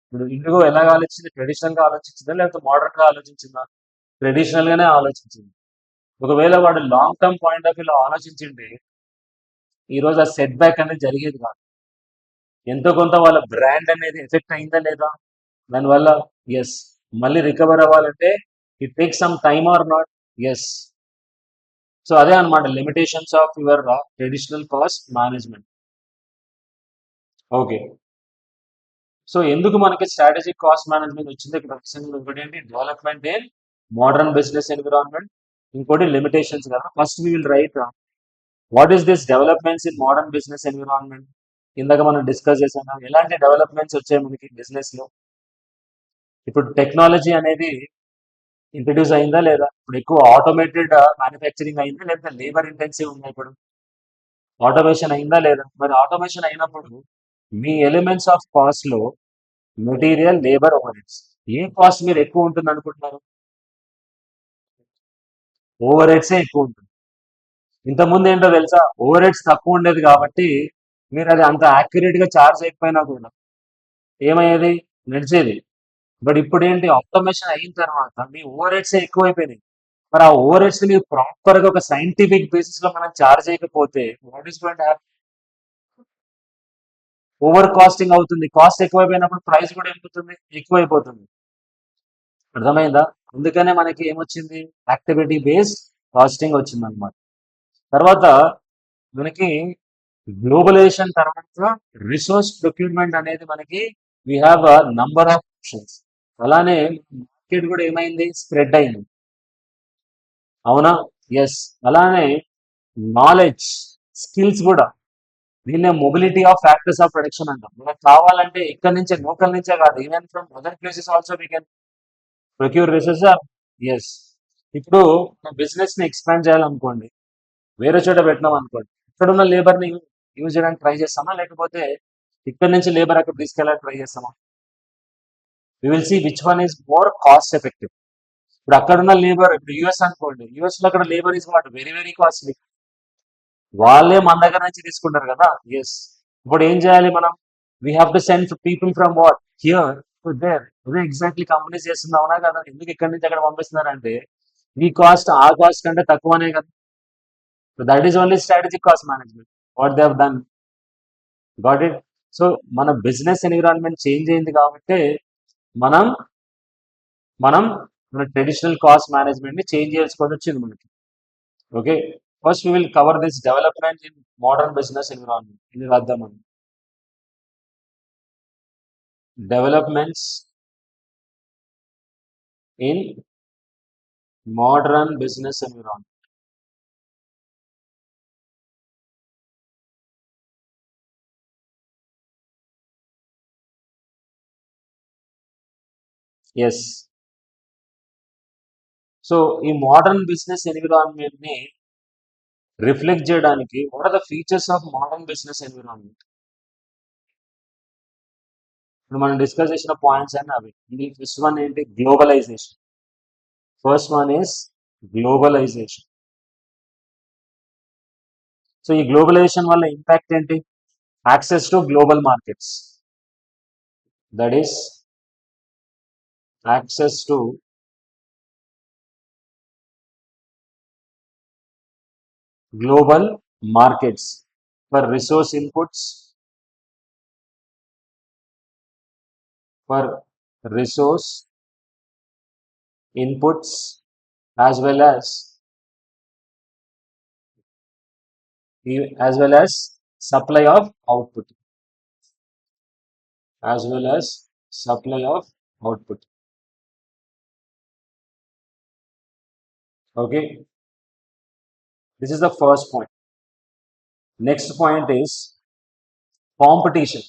ఇప్పుడు ఇండిగో ఎలాగ ఆలోచించింది, ట్రెడిషనల్ గా ఆలోచించిందా లేకపోతే మోడర్న్ గా ఆలోచించిందా. ట్రెడిషనల్ గానే ఆలోచించింది. ఒకవేళ వాడు లాంగ్ టర్మ్ పాయింట్ ఆఫ్ వ్యూలో ఆలోచించింటే ఈ రోజు ఆ సెట్ బ్యాక్ అనేది జరిగేది కాదు. ఎంతో కొంత వాళ్ళ బ్రాండ్ అనేది ఎఫెక్ట్ అయిందా లేదా, దానివల్ల ఎస్ మళ్ళీ రికవర్ అవ్వాలంటే it take some time or not. Yes, so అదే అనమాట limitations of your traditional cost management. Okay, so ఎందుకు మనకి స్ట్రాటజిక్ కాస్ట్ మేనేజ్మెంట్ వచ్చింది ఇక్కడ ఒకటి ఏంటి, development in modern business environment, ఇంకోటి లిమిటేషన్స్ కదా. First we will write what is this developments in modern business environment. ఇందాక మనం డిస్కస్ చేసాం ఎలాంటి డెవలప్మెంట్స్ వచ్చాయి మనకి బిజినెస్ లో. ఇప్పుడు టెక్నాలజీ అనేది ఇంట్రడ్యూస్ అయిందా లేదా, ఇప్పుడు ఎక్కువ ఆటోమేటెడ్ మ్యానుఫ్యాక్చరింగ్ అయిందా లేదా లేబర్ ఇంటెన్సివ్ ఉందా, ఇప్పుడు ఆటోమేషన్ అయిందా లేదా. మరి ఆటోమేషన్ అయినప్పుడు మీ ఎలిమెంట్స్ ఆఫ్ కాస్ట్ లో మెటీరియల్, లేబర్, ఓవర్ హెడ్స్, ఏ కాస్ట్ మీరు ఎక్కువ ఉంటుంది అనుకుంటున్నారు. ఓవర్ హెడ్సే ఎక్కువ ఉంటుంది. ఇంతకుముందు ఏంటో తెలుసా, ఓవర్ హెడ్స్ తక్కువ ఉండేది కాబట్టి మీరు అది అంత యాక్యురేట్ గా చార్జ్ అయిపోయినా కూడా ఏమయ్యేది, నడిచేది. బట్ ఇప్పుడు ఏంటి, ఆటోమేషన్ అయిన తర్వాత మీ ఓవర్ హెడ్స్ ఎక్కువైపోయినాయి. మరి ఆ ఓవర్ హెడ్స్ మీరు ప్రాపర్ గా ఒక సైంటిఫిక్ బేసిస్ లో మనం చార్జ్ చేయకపోతే what is going to happen, over costing అవుతుంది. కాస్ట్ ఎక్కువైపోయినప్పుడు ప్రైస్ కూడా ఎక్కువైపోతుంది. అర్థమైందా. అందుకనే మనకి ఏమొచ్చింది, యాక్టివిటీ బేస్డ్ కాస్టింగ్ వచ్చింది అనమాట. తర్వాత మనకి గ్లోబలైజేషన్ తర్వాత రిసోర్స్ ప్రొక్యూర్మెంట్ అనేది మనకి we have a number of options. అలానే మార్కెట్ కూడా ఏమైంది, స్ప్రెడ్ అయింది. అవునా. ఎస్, అలానే నాలెడ్జ్, స్కిల్స్ కూడా, దీన్నే mobility of factors of production అంటాం. మనకు కావాలంటే ఇక్కడ నుంచే, లోకల్ నుంచే కాదు, even from other places also we can procure resources. Yes, ఇప్పుడు బిజినెస్ ని ఎక్స్పాండ్ చేయాలనుకోండి, వేరే చోట పెట్టినాం అనుకోండి, ఇక్కడున్న లేబర్ ని యూజ్ చేయడానికి ట్రై చేస్తామా, లేకపోతే ఇక్కడ నుంచి లేబర్ అక్కడ తీసుకెళ్ళడానికి ట్రై చేస్తామా. We will see which one is more cost effective. ఇప్పుడు అక్కడ ఉన్న లేబర్, ఇప్పుడు యుఎస్ అనుకోండి, యుఎస్ లో అక్కడ labour is what very very costly. వాళ్ళే మన దగ్గర నుంచి తీసుకుంటారు కదా. ఎస్. ఇప్పుడు ఏం చేయాలి మనం? We have to send people from what here to their. అదే ఎగ్జాక్ట్లీ కంపెనీస్ చేస్తుంది, అవునా కదా? ఎందుకు ఇక్కడి నుంచి అక్కడ పంపిస్తున్నారంటే ఈ కాస్ట్ ఆ కాస్ట్ కంటే తక్కువనే కదా. So that is only strategic cost management what they have done. Got it. So మన బిజినెస్ ఎన్విరాన్మెంట్ చేంజ్ అయింది కాబట్టి మనం మనం మన ట్రెడిషనల్ కాస్ట్ మేనేజ్మెంట్ ని చేంజ్ చేసుకోవాల్సి వచ్చింది మనకి. Okay. First we will cover this development in modern business environment. ఇది రాద్దాం మనం. Developments in modern business environment. Yes. So ఈ మోడర్న్ బిజినెస్ ఎన్విరాన్మెంట్ ని రిఫ్లెక్ట్ చేయడానికి what are the features of modern business environment? ఇప్పుడు మనం డిస్కస్ చేసిన points అన్ని అవి. ఇది ఫస్ట్ వన్ ఏంటి? Globalization. First one is globalization. So ఈ గ్లోబలైజేషన్ వల్ల ఇంపాక్ట్ ఏంటి? Access to global markets. That is access to global markets for resource inputs, for resource inputs as well as supply of output, as well as supply of output. Okay, this is the first point. Next point is competition.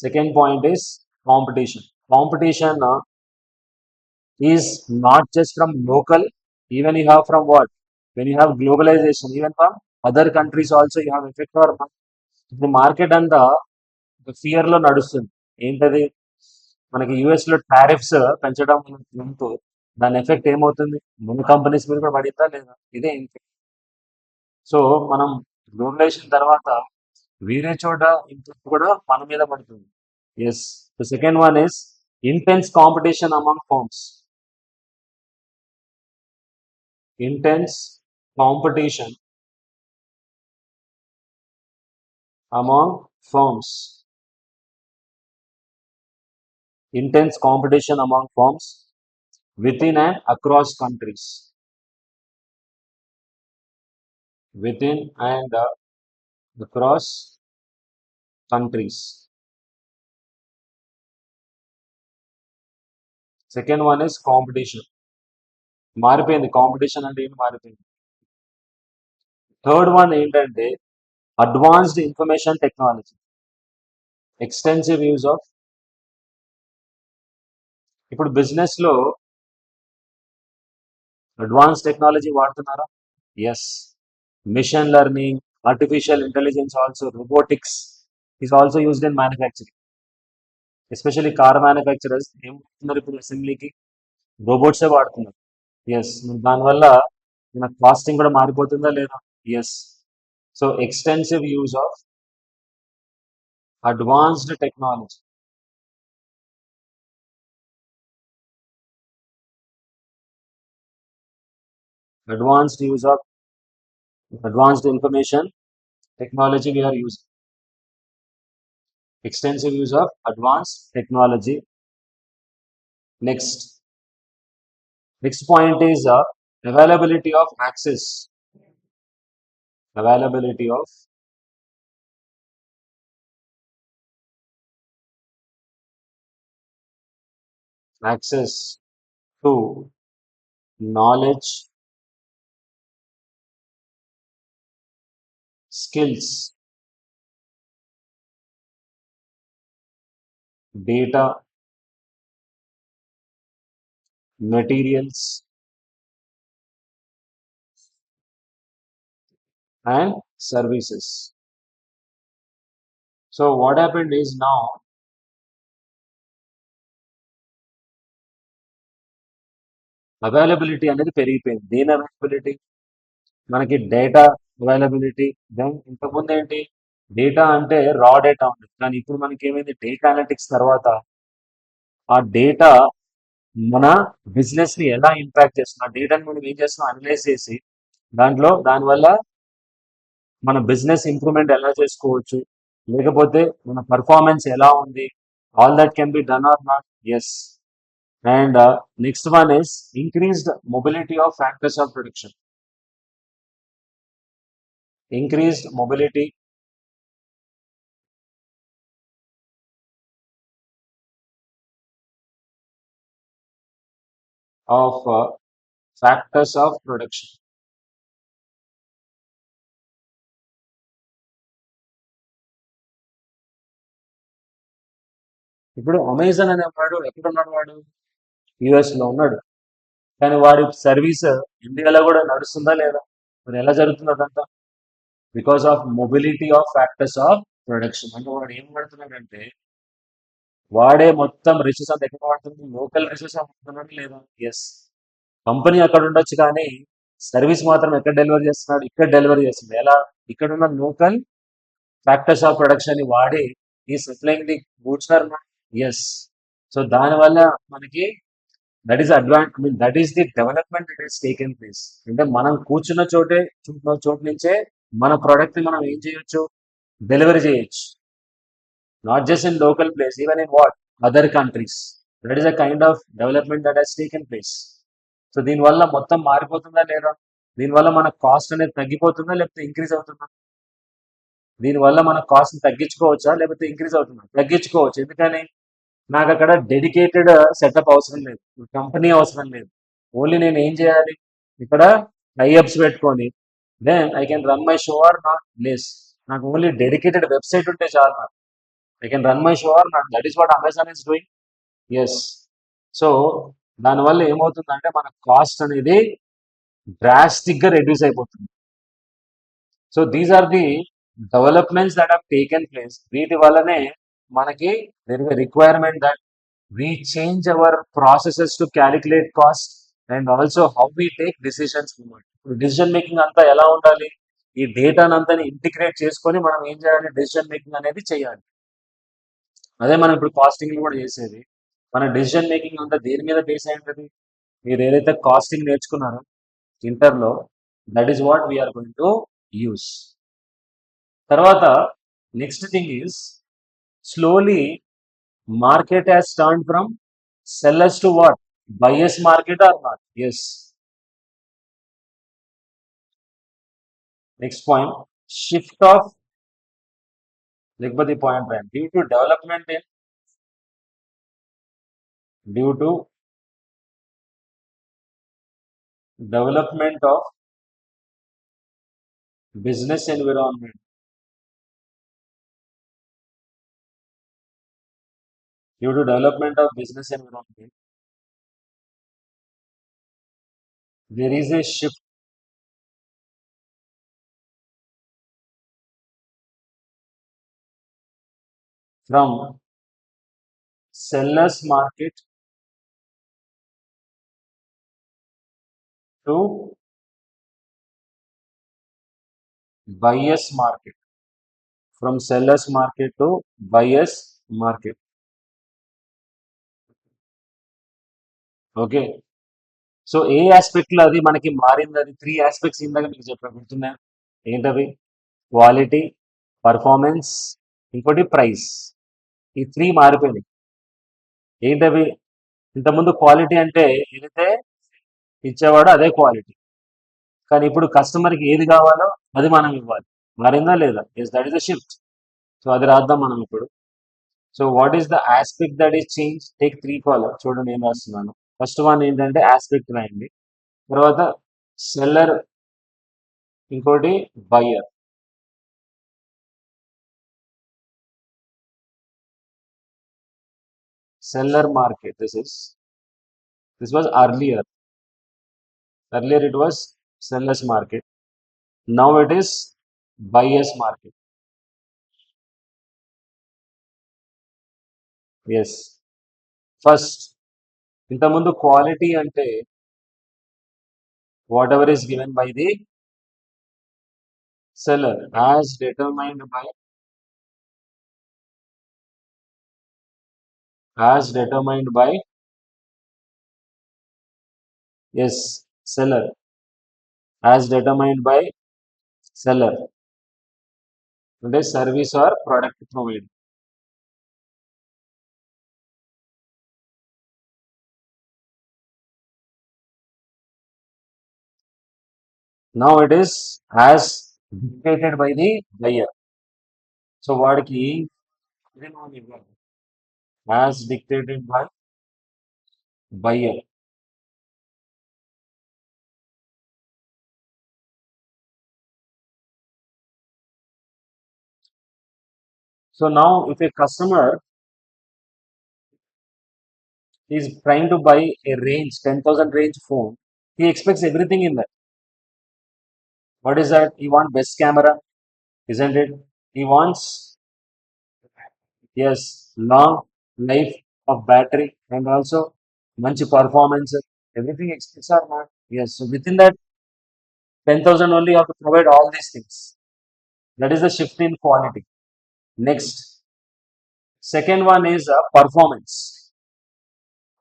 Second point is competition. Competition is not just from local, even you have from what? When you have globalization, even from other countries also you have effect or ఇప్పుడు market అంతా fear లో నడుస్తుంది. ఏంటది? మనకి US లో tariffs పెంచడం ఉంటూ దాని ఎఫెక్ట్ ఏమవుతుంది? మన కంపెనీస్ మీద కూడా పడిందా లేదా? ఇదే ఇంపాక్ట్. సో మనం గ్లోబలైజేషన్ తర్వాత వేరే చోట ఇంపాక్ట్ కూడా మన మీద పడుతుంది. Yes. The second one is intense competition among firms. Intense competition among firms. Intense competition among firms within and across countries. Within and across countries. Second one is competition. మారిపోయింది competition అంటే ఏంటి? మారిపోయింది. Third one ఏంటంటే advanced information technology. Extensive use of. ఇప్పుడు business లో advance technology వాడుతున్నారా? Yes. Machine learning, artificial intelligence, also robotics is also used in manufacturing. Especially car manufacturers ఏం వాడుతున్నారు ఇప్పుడు అసెంబ్లీకి? రోబోట్సే వాడుతున్నారు. ఎస్. దానివల్ల మన కాస్టింగ్ కూడా మారిపోతుందా లేదా? Yes. So extensive use of advanced technology. Advanced use of advanced information technology we are using. Extensive use of advanced technology. Next point is availability of access. Availability of access to knowledge, skills, data, materials, and services. So what happened is now, availability అనేది పెరిగిపోయింది. దేని availability? మనకి data availability. Then ఇంతకుముందు ఏంటి, data అంటే రా data ఉంది, కానీ ఇప్పుడు మనకి ఏమైంది, డేటా అనలిటిక్స్ తర్వాత ఆ డేటా మన బిజినెస్ ని ఎలా ఇంపాక్ట్ చేస్తుంది, ఆ డేటాని మనం ఏం చేస్తున్నాం, అనలైజ్ చేసి దానివల్ల మన బిజినెస్ ఇంప్రూవ్మెంట్ ఎలా చేసుకోవచ్చు, లేకపోతే మన పర్ఫార్మెన్స్ ఎలా ఉంది, all that can be done or not. Yes. And next one is increased mobility of factors of production. Increased mobility of factors of production. ఇప్పుడు అమెజాన్ అనేవాడు ఎక్కడ ఉన్నాడు, వాడు యుఎస్ లో ఉన్నాడు, కానీ వాడి సర్వీస్ ఇండియాలో కూడా నడుస్తుందా లేదా? మరి ఎలా జరుగుతుంది అదంతా? Because of mobility of factors of production. అంటే వాడు ఏం వాడుతున్నాడంటే, వాడే మొత్తం రిసోర్స్ అంతా ఎక్కడ వాడుతుంది, లోకల్ రిసోర్స్ వాడుతున్నాడు లేదా? ఎస్. కంపెనీ అక్కడ ఉండొచ్చు, కానీ సర్వీస్ మాత్రం ఎక్కడ డెలివరీ చేస్తున్నాడు, ఇక్కడ డెలివరీ చేస్తుంది. ఎలా? ఇక్కడ ఉన్న లోకల్ ఫ్యాక్టర్స్ ఆఫ్ ప్రొడక్షన్ ని వాడి ఈ supplying the goods or not. Yes. So దానివల్ల మనకి that is advantage, I mean that is the development that is taken place. అంటే మనం కూర్చున్న చోటు నుంచే మన ప్రోడక్ట్ ని మనం ఏం చేయొచ్చు, డెలివరీ చేయొచ్చు. Not just in local place, even in what, other countries. That is a kind of development that has taken place. So దీనివల్ల మొత్తం మారిపోతుందా లేదా? దీనివల్ల మన కాస్ట్ అనేది తగ్గిపోతుందా లేకపోతే ఇంక్రీజ్ అవుతుందా? దీనివల్ల మన కాస్ట్ తగ్గించుకోవచ్చా లేకపోతే ఇంక్రీజ్ అవుతుందా? తగ్గించుకోవచ్చు. ఎందుకని? నాకు అక్కడ డెడికేటెడ్ సెటప్ అవసరం లేదు, కంపెనీ అవసరం లేదు. ఓన్లీ నేను ఏం చేయాలి, ఇక్కడ టైఅప్స్ పెట్టుకొని then I can run my show or not less. నాకు ఓన్లీ డెడికేటెడ్ వెబ్సైట్ ఉంటే చాలు, నాకు I can run my show or not. That is what Amazon is doing. Yes. So దానివల్ల ఏమవుతుందంటే మన కాస్ట్ అనేది డ్రాస్టిక్ గా రెడ్యూస్ అయిపోతుంది. So these are the developments that have taken place. వీటి వల్లనే మనకి there is requirement that we change our processes to calculate cost and also how we take decisions. Decision making అంతా ఎలా ఉండాలి, ఈ డేటాను అంతా ఇంటిగ్రేట్ చేసుకొని మనం ఏం చేయాలి, డెసిషన్ మేకింగ్ అనేది చేయాలి. అదే మనం ఇప్పుడు కాస్టింగ్ కూడా చేసేది. మన డెసిషన్ మేకింగ్ అంతా దేని మీద బేస్ అయి ఉంటుంది? మీరు ఏదైతే కాస్టింగ్ నేర్చుకున్నారో ఇంటర్లో, that is what we are going to use. తర్వాత next thing is slowly market has turned from sellers to what, buyers market or not? Yes. Next point, shift of, the point prime, due to development of business environment. Due to development of business environment, there is a shift from sellers market to buyers market. From sellers market to buyers market. Okay. So A aspect లో అది మనకి మారింది? అది 3 aspects ఇందాక మీకు చెప్పాను, గుర్తున్నాయా? ఏంటవి? క్వాలిటీ, పర్ఫార్మెన్స్, ఇంకోటి ప్రైస్. ఈ 3 మారిపోయినాయి. ఏంటవి? ఇంతకుముందు క్వాలిటీ అంటే ఏదైతే ఇచ్చేవాడో అదే క్వాలిటీ, కానీ ఇప్పుడు కస్టమర్కి ఏది కావాలో అది మనం ఇవ్వాలి. మారిందా లేదా? Yes, that is the shift. So అది రాద్దాం మనం ఇప్పుడు. So what is the aspect that is change? Take 3 collar. చూడండి ఏం రాస్తున్నాను. ఫస్ట్ వన్ ఏంటంటే ఆస్పెక్ట్ రాయండి, తర్వాత సెల్లర్, ఇంకోటి buyer. Seller market, this was earlier it was sellers market, now it is buyers market. Yes. First, ఇంతకుముందు quality అంటే whatever is given by the seller as determined by yes seller as determined by seller అంటే service or product provided. Now it is as dictated by the buyer. So వాడికి ఇది మనం ఇవ్వాలి as dictated by buyer. So now if a customer is trying to buy a range 10,000 range phone, he expects everything in that. What is that? He wants best camera, isn't it? He wants yes long life of battery and also manchi performance. Everything expects are not yes. So within that 10,000 only you have to provide all these things. That is the shift in quality. Next, second one is performance.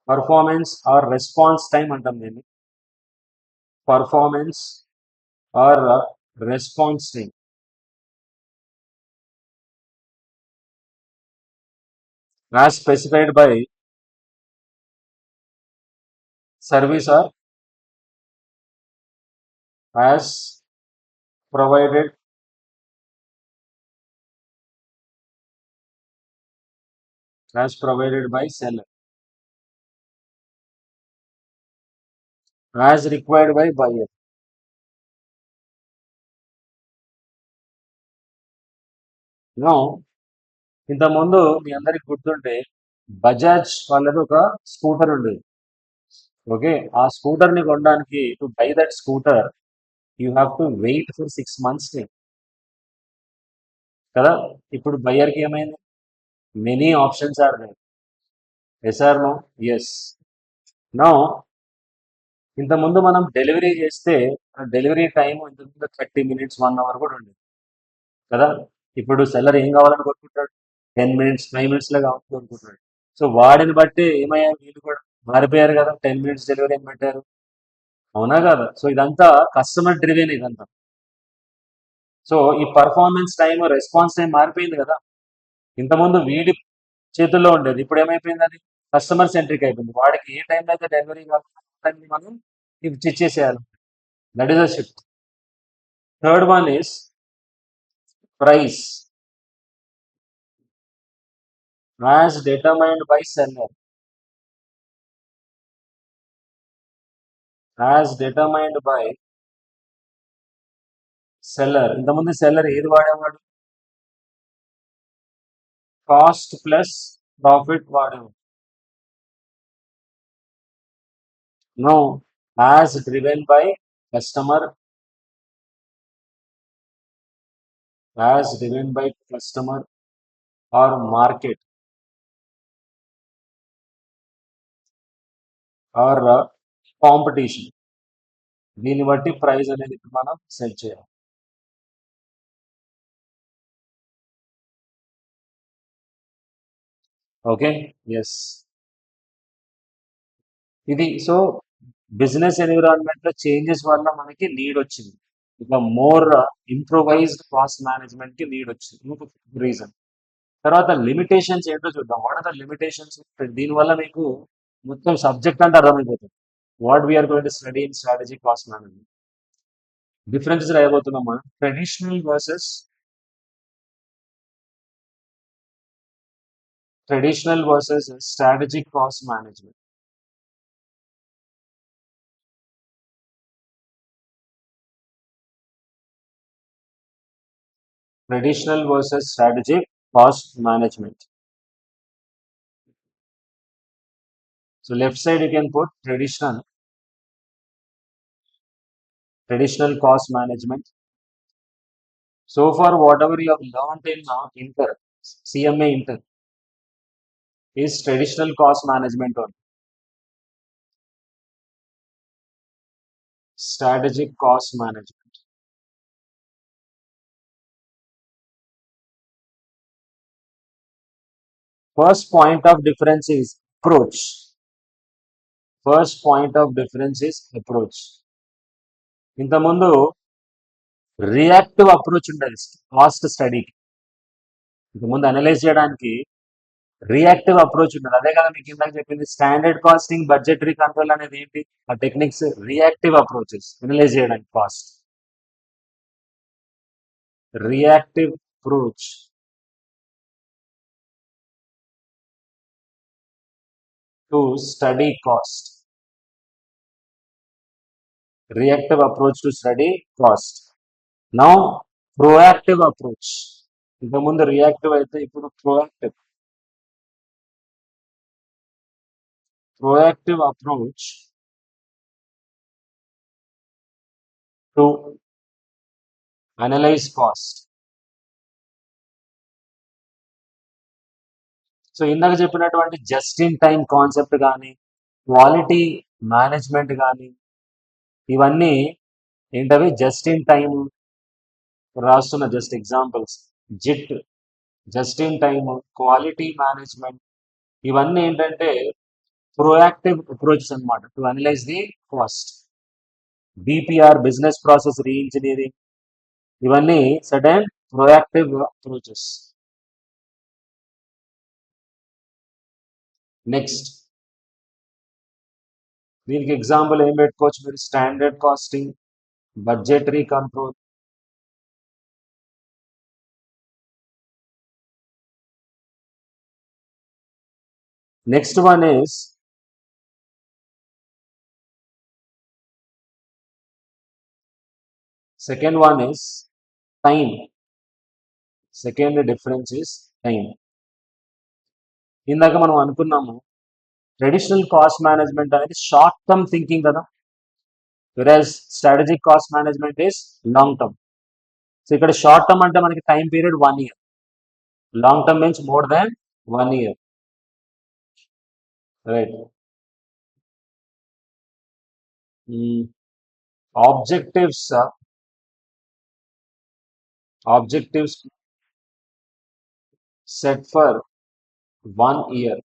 Performance or response time అంటాం దీన్ని. Performance or response time as specified by service or as provided by seller as required by buyer. Now ఇంతకుముందు మీ అందరికి గుర్తుంటే బజాజ్ వాళ్ళది ఒక scooter ఉండేది. Okay ఆ scooter ని కొనడానికి to buy that scooter you have to wait for 6 months కదా. ఇప్పుడు బయ్యర్ కి ఏమైంది? Many options are there. Yes or no? Yes. Now ఇంతకుముందు మనం డెలివరీ చేస్తే డెలివరీ టైం ఇంతకుముందు 30 minutes 1 hour కూడా ఉండేది కదా. ఇప్పుడు సెల్లర్ ఏం కావాలని కోరుకుంటాడు? 10 minutes 5 minutes లో కావాలని కోరుకుంటాడు. సో వాడిని బట్టి ఏమయ్యారు వీళ్ళు కూడా మారిపోయారు కదా. 10 minutes డెలివరీ అని పెట్టారు, అవునా కదా. సో ఇదంతా కస్టమర్ డ్రివెన్ ఇదంతా. సో ఈ పర్ఫార్మెన్స్ టైం రెస్పాన్స్ టైం మారిపోయింది కదా. ఇంతకుముందు వీడి చేతుల్లో ఉండేది, ఇప్పుడు ఏమైపోయింది? అది కస్టమర్ సెంట్రిక్ అయిపోయింది. వాడికి ఏ టైంలో అయితే డెలివరీ కావాలో మనం ఇచ్చేసేయాలి. That is a shift. Third one is price as determined by seller as determined by seller. ఇంతకుముందు సెల్లర్ ఏది వాడేవాడు? కాస్ట్ ప్లస్ ప్రాఫిట్ వాడేవాడు. No, as driven by customer as driven by customer or market or competition. దీన్ని బట్టి price అనేది మనం set చేయాలి. Okay yes. ఇది సో బిజినెస్ ఎన్విరాన్మెంట్ లో చేంజెస్ వల్ల మనకి నీడ్ వచ్చింది. ఇక మోర్ ఇంప్రూవైజ్డ్ కాస్ట్ మేనేజ్మెంట్ కి నీడ్ వచ్చింది. ఇంకొక రీజన్. తర్వాత లిమిటేషన్స్ ఏంటో చూద్దాం. What are the limitations? దీనివల్ల మీకు మొత్తం సబ్జెక్ట్ అంటే అర్థమైపోతుంది. What we are going to study in strategic cost management. Differences రాయబోతున్నాం మనం. Traditional versus strategic cost management. Traditional versus strategic cost management. So left side you can put traditional cost management. So far whatever you have learned in Inter, CMA Inter is traditional cost management only. strategic cost management. First point of difference is approach. First point of difference is approach. ఇంతకుముందు reactive approach ఉండేది cost స్టడీకి. ఇంతకుముందు analyse చేయడానికి reactive approach ఉండదు. అదే కదా మీకు ఇందాక చెప్పింది స్టాండర్డ్ కాస్టింగ్, బడ్జెటరీ కంట్రోల్ అనేది ఏంటి? ఆ టెక్నిక్స్ రియాక్టివ్ అప్రోచెస్ అనలైజ్ చేయడానికి cost. Reactive approach to study cost. Reactive approach to study cost. Now proactive approach. ఇంతకుముందు రియాక్టివ్ అయితే ఇప్పుడు proactive. Proactive approach to analyze cost. So ఇందాక చెప్పినటువంటి జస్ట్ ఇన్ టైం కాన్సెప్ట్ కానీ, క్వాలిటీ మేనేజ్మెంట్ కానీ, ఇవన్నీ ఏంటవి? జస్ట్ ఇన్ టైం రాస్తున్న just examples. JIT, just in time, quality management, ఇవన్నీ ఏంటంటే proactive approaches అన్నమాట to analyse the cost. BPR, business process re-engineering, ఇవన్నీ సడన్ proactive approaches. నెక్స్ట్ దీనికి ఎగ్జాంపుల్ ఏం పెట్టుకోవచ్చు మీరు? Standard casting, budgetary control. Next one is second one is time. Second difference is time. ఇందాక మనం అనుకున్నాము ట్రెడిషనల్ కాస్ట్ మేనేజ్మెంట్ అనేది short term thinking కదా, వెరాజ్ strategic cost management is long term. So ఇక్కడ షార్ట్ టర్మ్ అంటే మనకి time period 1 year, long term means more than 1 year, right. Objectives set for 1 year,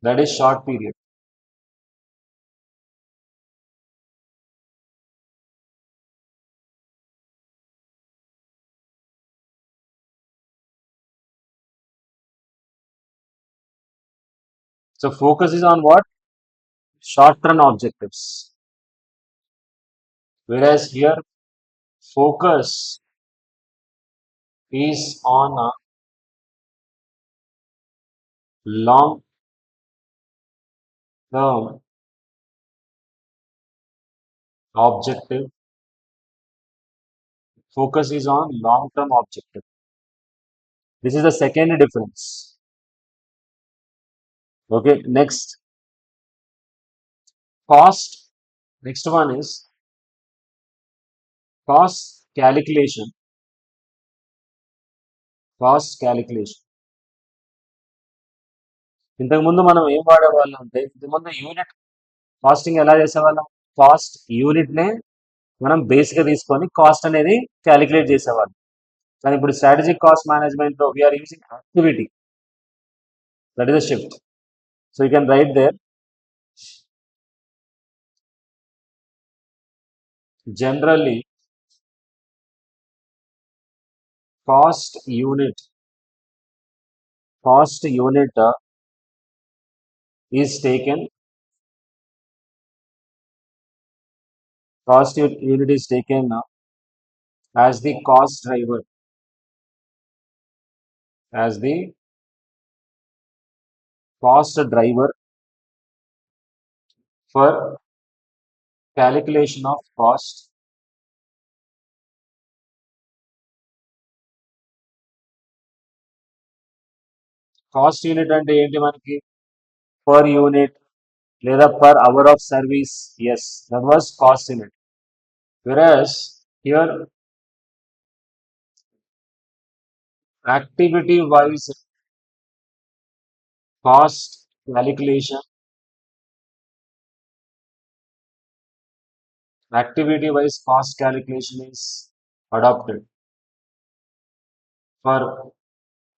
that is short period. So focus is on what? Short term objectives, whereas here focus is on a long term objective. Focus is on long term objective. This is the second difference. Okay, next cost. Next one is cost calculation. Cost calculation. ఇంతకుముందు మనం ఏం వాడేవాళ్ళం అంటే, ఇంతకుముందు unit casting ఎలా చేసేవాళ్ళం? Cost యూనిట్నే మనం బేస్గా తీసుకొని కాస్ట్ అనేది క్యాలిక్యులేట్ చేసేవాళ్ళం. కానీ ఇప్పుడు స్ట్రాటజిక్ కాస్ట్ మేనేజ్మెంట్లో we are using activity. That is the shift. So you can write there generally cost unit is taken, cost unit is taken as the cost driver, as the cost driver for calculation of cost. Cost unit అంటే ఏంటి మనకి? Per unit లేదా per hour of service. Yes, that was cost unit. Whereas here activity wise cost calculation activity wise cost calculation is adopted for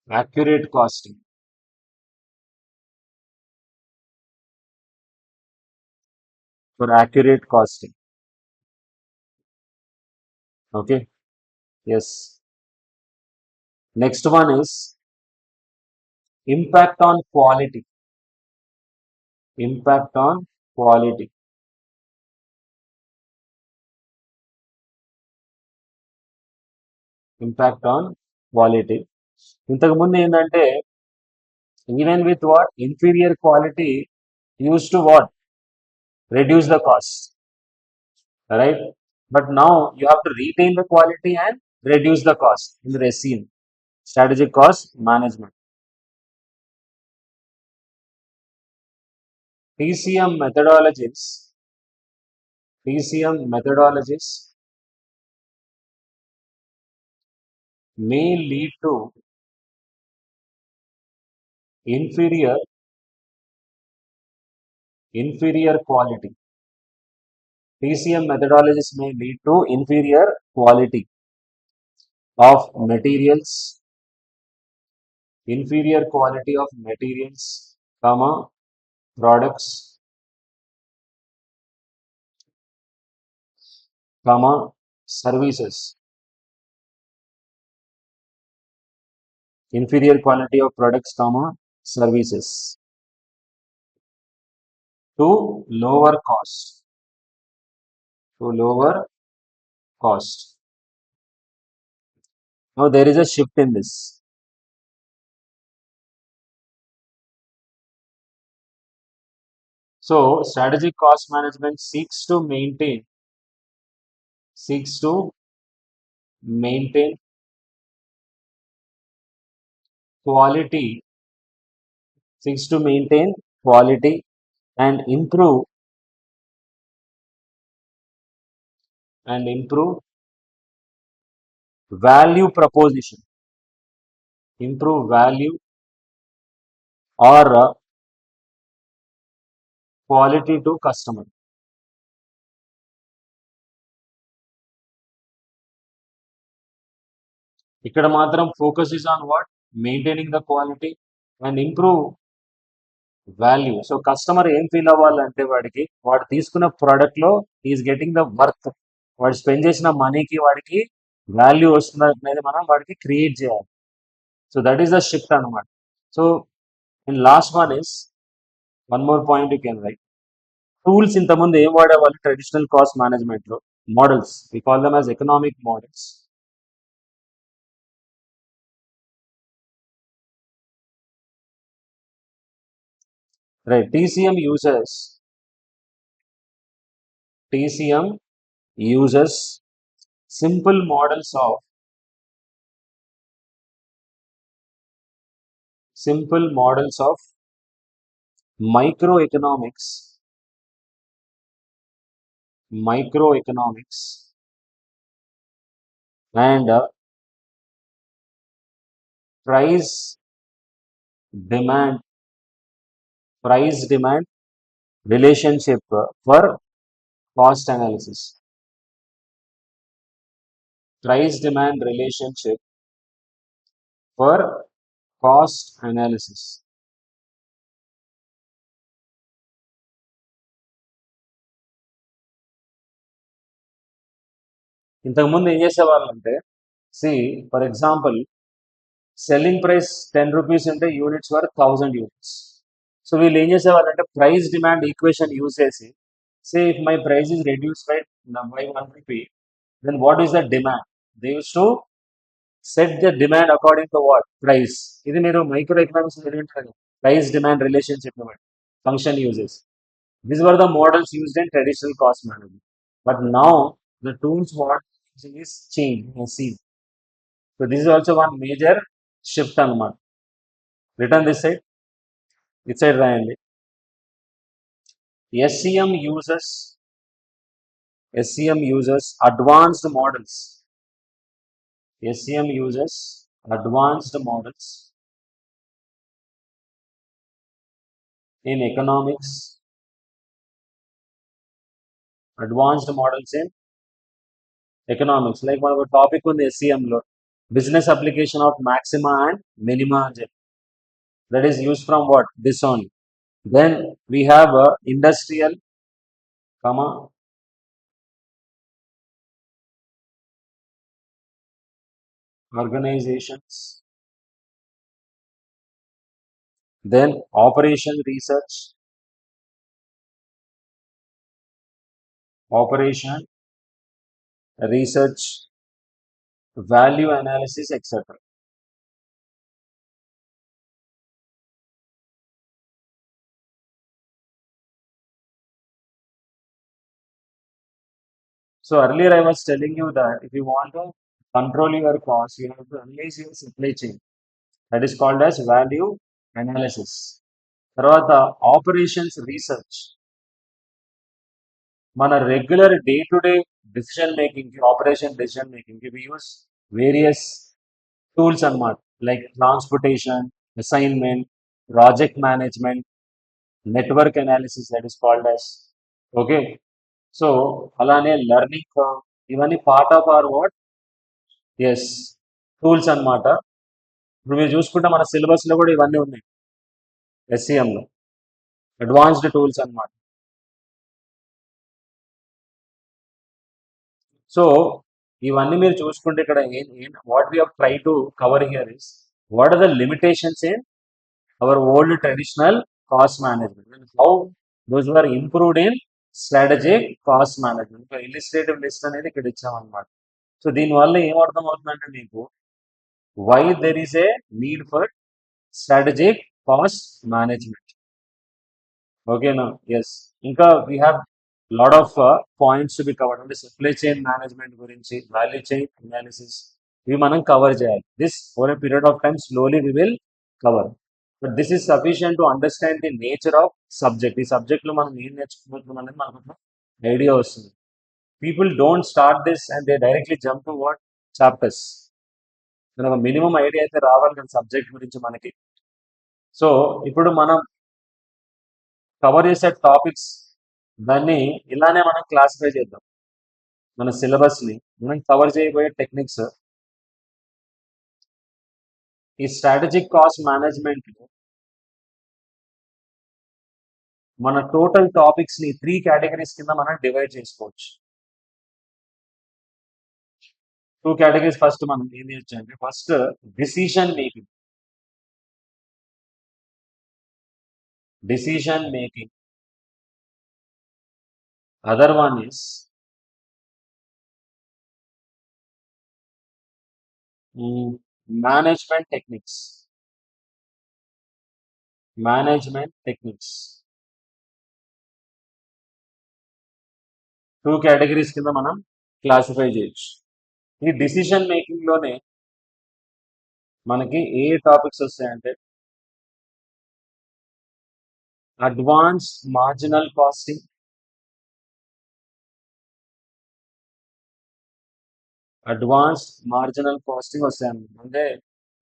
accurate costing. For accurate costing. Okay. Yes. Next one is impact on quality. Impact on quality. Impact on quality. ఇంతకు ముందు ఏంటంటే even with what inferior quality used to what reduce the cost, right? But now you have to retain the quality and reduce the cost in the SCM, strategic cost management. TCM methodologies, TCM methodologies may lead to inferior quality. TCM methodologies may lead to inferior quality of materials, inferior quality of materials, comma, products, comma, services. Inferior quality of products, comma, services to lower cost, to lower cost. Now there is a shift in this. So strategic cost management seeks to maintain quality, seeks to maintain quality and improve value proposition, improve value or quality to customer. ఇక్కడ మాత్రం focus is on what? Maintaining the quality and improve value. So customer ఏం feel అవ్వాలంటే వాడు తీసుకున్న product లో is getting the worth, వాడు spend చేసిన మనీకి వాడికి వాల్యూ వస్తుంది అనేది మనం వాడికి క్రియేట్ చేయాలి. So that is the shift అనమాట. So and last one is one more point you can write. Tools ఇంతకుముందు ఏం వాడేవాళ్ళు ట్రెడిషనల్ కాస్ట్ మేనేజ్మెంట్ లో? Models, we call them as economic models. Right. TCM uses simple models of microeconomics, and price demand relationship for cost analysis. Price demand relationship for cost analysis. ఇంతకుముందు ఏం చేసేవాళ్ళంటే, see for example selling price 10 rupees ఉంటే units were 1000 units. So వీళ్ళు ఏం చేసేవాళ్ళంటే price demand equation use చేసి, say if my price is reduce by 1 rupee, then what is the demand? They used to set the demand according to what? Price. ఇది మీరు micro economics price demand relationship function uses. These were the models used in traditional cost management. But now the tools what is changed. You can see. So this is also one major shift అనమాట. Written this side, this side రాయండి. SCM uses advanced models. SCM uses advanced models in economics advanced models in economics. Like మనకు topic ఉంది SCM లో, business application of maxima and minima అని చెప్పి. That is use from what this only. Then we have industrial comma organizations, then operation, research, value analysis, etc. So earlier I was telling you that if you want to control your cost, you have to analyze your supply chain. That is called as value analysis. తర్వాత operations research, మన regular day to day decision making కి, operation decision making కి we use various tools అన్నమాట. Like transportation, assignment, project management, network analysis, that is called as. Okay. So అలానే learning curve, ఇవన్నీ part of our what, yes, tools అన్నమాట. ఇప్పుడు మీరు చూసుకుంటే మన సిలబస్ లో కూడా ఇవన్నీ ఉన్నాయి. SCM లో అడ్వాన్స్డ్ టూల్స్ అన్నమాట. సో ఇవన్నీ మీరు చూసుకుంటే ఇక్కడ what we have try to cover here is what are the limitations in our old traditional cost management and how those are improved in strategic cost management. Illustrative list అనేది ఇక్కడ ఇచ్చామన్నమాట. So దీనివల్ల ఏం అర్థం అవుతుందంటే మీకు why there is a need for strategic cost management. ఓకేనా? Yes. ఇంకా we have lot of points to be covered. అంటే సప్లై చైన్ మేనేజ్మెంట్ గురించి, వాల్యూ చైన్ అనాలిసిస్, ఇవి మనం కవర్ చేయాలి. This over a period of time slowly we will cover. But this is sufficient to understand the nature of subject. ఈ subject లో మనం ఏం నేర్చుకుంటున్నాం అనేది మనకు ఐడియా వస్తుంది. People don't start this and they directly jump to what chapters. మనకు minimum idea అయితే రావాలి కదా సబ్జెక్ట్ గురించి మనకి. సో ఇప్పుడు మనం కవర్ చేసే టాపిక్స్ దాన్ని ఇలానే మనం క్లాసిఫై చేద్దాం. మన సిలబస్ని మనం కవర్ చేయబోయే టెక్నిక్స్ ఈ స్ట్రాటజిక్ కాస్ట్ మేనేజ్మెంట్లో మన టోటల్ టాపిక్స్ని 3 కేటగిరీస్ కింద మనం డివైడ్ చేసుకోవచ్చు. 2 కేటగిరీస్ ఫస్ట్ మనం ఏం చేయొచ్చు అంటే, first decision making. Other one is management techniques. Management techniques 2 categories కింద మనం క్లాసిఫై చేయొచ్చు. ఈ డిసిషన్ మేకింగ్ లోనే మనకి ఏ టాపిక్స్ వస్తాయంటే, అడ్వాన్స్ మార్జినల్ కాస్టింగ్, వస్తాయన్నమాట. అంటే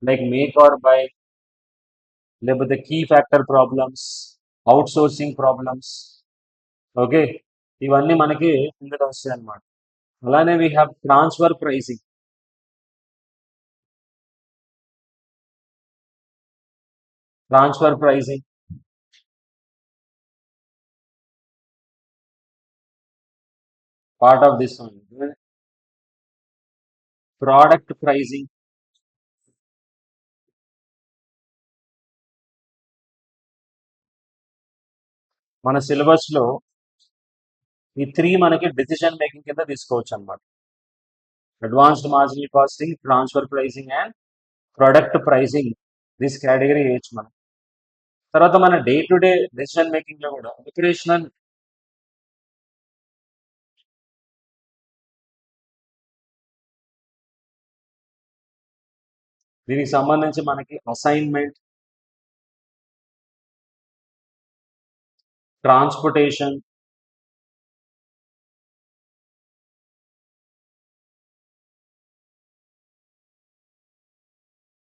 లైక్ మేక్ ఆర్ బై, లేకపోతే key factor problems, outsourcing problems. Okay, ఇవన్నీ మనకి ఇందులో వస్తాయి అన్నమాట. అలానే we have transfer pricing. Part of this one. Product pricing. మన సిలబస్ లో ఈ 3 మనకి డిసిషన్ మేకింగ్ కింద తీసుకోవచ్చు అన్నమాట. Advanced marginal costing, transfer pricing and product pricing. This category వేయచ్చు మనం. తర్వాత మన day to day decision making లో కూడా ఆపరేషనల్, దీనికి సంబంధించి మనకి అసైన్మెంట్, ట్రాన్స్పోర్టేషన్,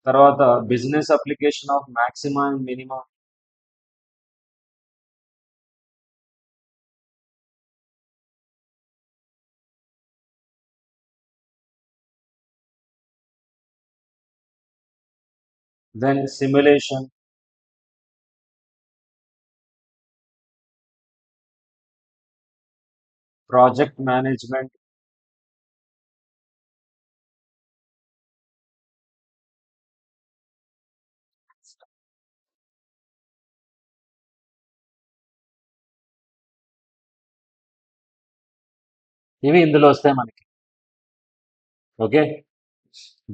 తర్వాత business application of maxima and minima, then simulation, project management. ఇవి ఇందులో వస్తాయి మనకి. ఓకే,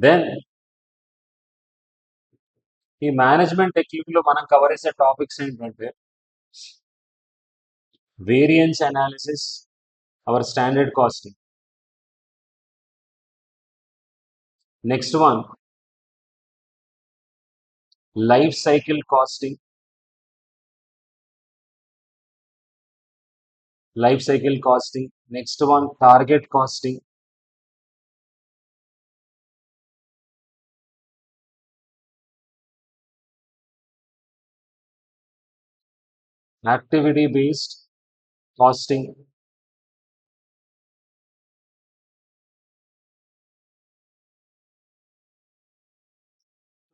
దెన్ ఈ మేనేజ్మెంట్ టెక్నిక్లో మనం కవర్ చేసే టాపిక్స్ ఏంటంటే variance analysis, our standard costing. Next one life cycle costing, life cycle costing. Next one, target costing. Activity based costing.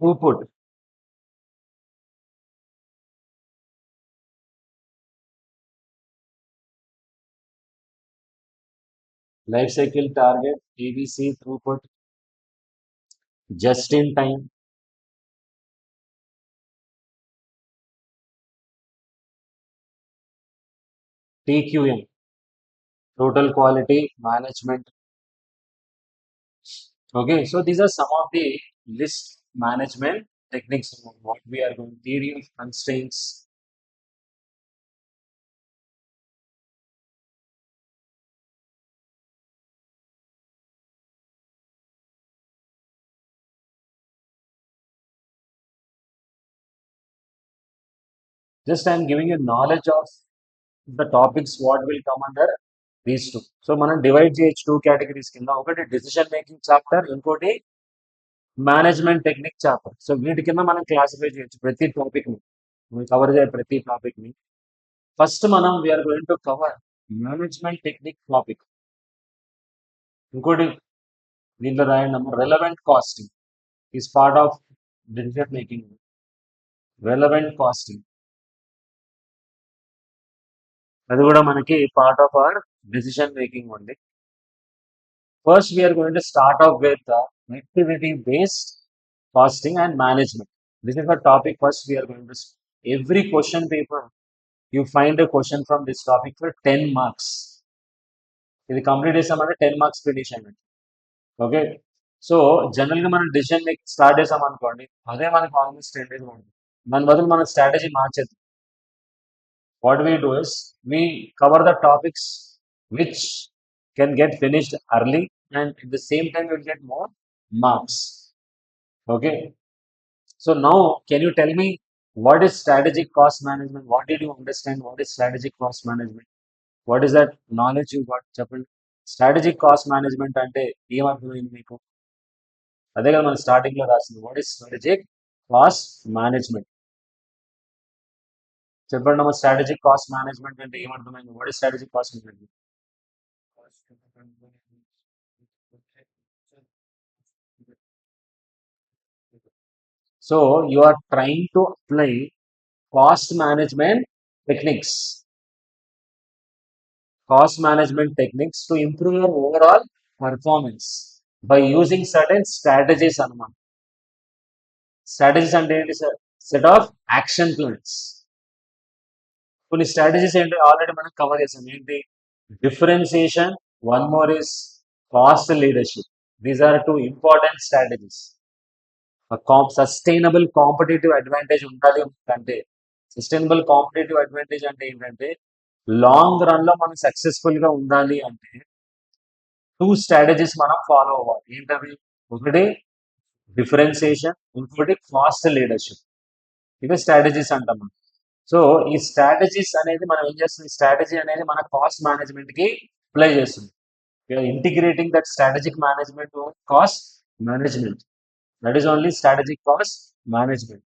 Throughput. Life cycle target, ABC, throughput. Just in time. TQM, total quality management. Okay, so these are some of the list management techniques. What we are going, theory of constraints. Just I am giving you knowledge of the topics what will come under these two. So మనం divide చేయొచ్చు two categories కింద. ఒకటి decision making chapter, ఇంకోటి management technique chapter. So వీటి కింద మనం classify చేయొచ్చు ప్రతి టాపిక్ ని, మనం కవర్ చేయ ప్రతి టాపిక్ ని. ఫస్ట్ మనం we are going to cover management technique topic. ఇంకోటి దీంట్లో రాయండి అమ్మ, relevant costing is part of decision making. Relevant costing అది కూడా మనకి part of our decision making ఉంది. First, we are going to start off with activity-based costing and management. This is the topic. First, we are going to every question paper. You find a question from this topic for 10 marks. ఇది complete చేసామంటే 10 marks finish అయినట్టు. Okay, so జనరల్గా మనం decision making start చేసాం అనుకోండి, అదే మనకి almost 10 days ఉంటుంది. దాని బదులు మన స్ట్రాటజీ మార్చేది. What we do is we cover the topics which can get finished early and at the same time you will get more marks. Okay, so now can you tell me what is strategic cost management? What did you understand? What is strategic cost management? What is that knowledge you got? చెప్పండి. Strategic cost management అంటే ఏమర్థమైంది మీకు? అదే కదా మనం starting లో రాసింది. What is strategic cost management? చెప్పండి అమ్మ, స్ట్రాటజిక్ కాస్ట్ మేనేజ్మెంట్ అంటే ఏమర్థమైంది? What is strategic cost management? So you are trying to apply cost management techniques, to improve your overall performance by using certain strategies అన్నమాట. Strategies అంటే ఏంటి sir? Set of action plans. కొన్ని strategies ఏంటి already మనం cover చేసాం. ఏంటి? Differentiation, one more is cost leadership. These are two important strategies. Sustainable competitive advantage ఉండాలి అంటే, సస్టైనబుల్ కాంపిటేటివ్ అడ్వాంటేజ్ అంటే ఏంటంటే లాంగ్ రన్ లో మనం సక్సెస్ఫుల్ గా ఉండాలి అంటే టూ స్ట్రాటజీస్ మనం ఫాలో అవ్వాలి. ఏంటవి? ఒకటి డిఫరెన్సియేషన్, ఇంకోటి కాస్ట్ లీడర్షిప్. ఇవి స్ట్రాటజీస్ అంటాం మనం. సో ఈ స్ట్రాటజీస్ అనేది మనం ఏం చేస్తుంది? స్ట్రాటజీ అనేది మన కాస్ట్ మేనేజ్మెంట్ కి అప్లై చేస్తుంది. Integrating that strategic management cost management. That is only strategic cost management.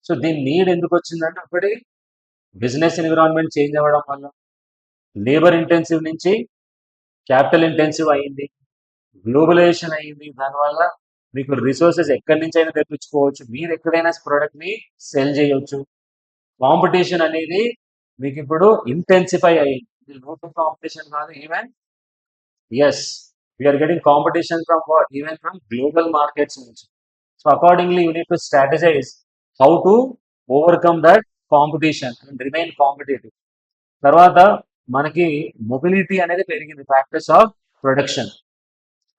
So దీని నీడ్ ఎందుకు వచ్చిందంటే, ఒకటి బిజినెస్ ఎన్విరాన్మెంట్ చేంజ్ అవ్వడం వల్ల లేబర్ ఇంటెన్సివ్ నుంచి క్యాపిటల్ ఇంటెన్సివ్ అయ్యింది, గ్లోబలైజేషన్ అయ్యింది. దానివల్ల మీకు రిసోర్సెస్ ఎక్కడి నుంచి అయినా తెప్పించుకోవచ్చు, మీరు ఎక్కడైనా ప్రోడక్ట్ని సెల్ చేయొచ్చు. కాంపిటీషన్ అనేది మీకు ఇప్పుడు ఇంటెన్సిఫై అయ్యింది. ఇది లోకల్ కాంపిటీషన్ కాదు, even as we are getting competition from what, even from global markets నుంచి. So accordingly you need to strategize how to overcome that competition and remain competitive. తర్వాత మనకి మొబిలిటీ అనేది పెరిగింది, ఫ్యాక్టర్స్ ఆఫ్ ప్రొడక్షన్.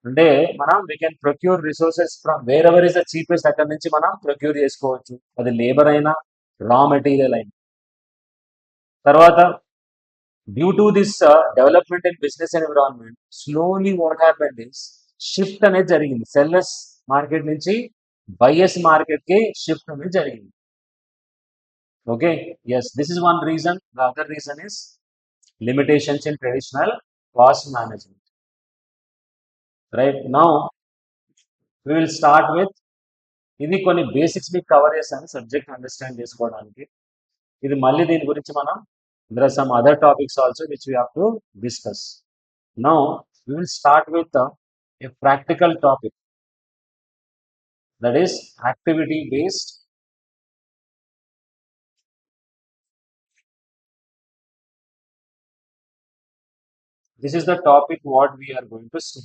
అంటే మనం we can procure resources from where ever is the cheapest, అక్కడ నుంచి మనం ప్రొక్యూర్ చేసుకోవచ్చు, అది లేబర్ అయినా రా మెటీరియల్ అయినా. తర్వాత due to this development in business environment, slowly what happened is shift అనేది జరిగింది, సెల్లర్స్ మార్కెట్ నుంచి బయర్స్ మార్కెట్ కి షిఫ్ట్ అనేది జరిగింది. Okay, yes, this is one reason. The other reason is limitations in traditional cost management. Right now we will start with ఇది కొన్ని basics మీకు cover చేశాను సబ్జెక్ట్ అండర్స్టాండ్ చేసుకోవడానికి. ఇది మళ్ళీ దీని గురించి మనం there are some other topics also which we have to discuss. Now we will start with a practical topic, that is activity based. This is the topic what we are going to see.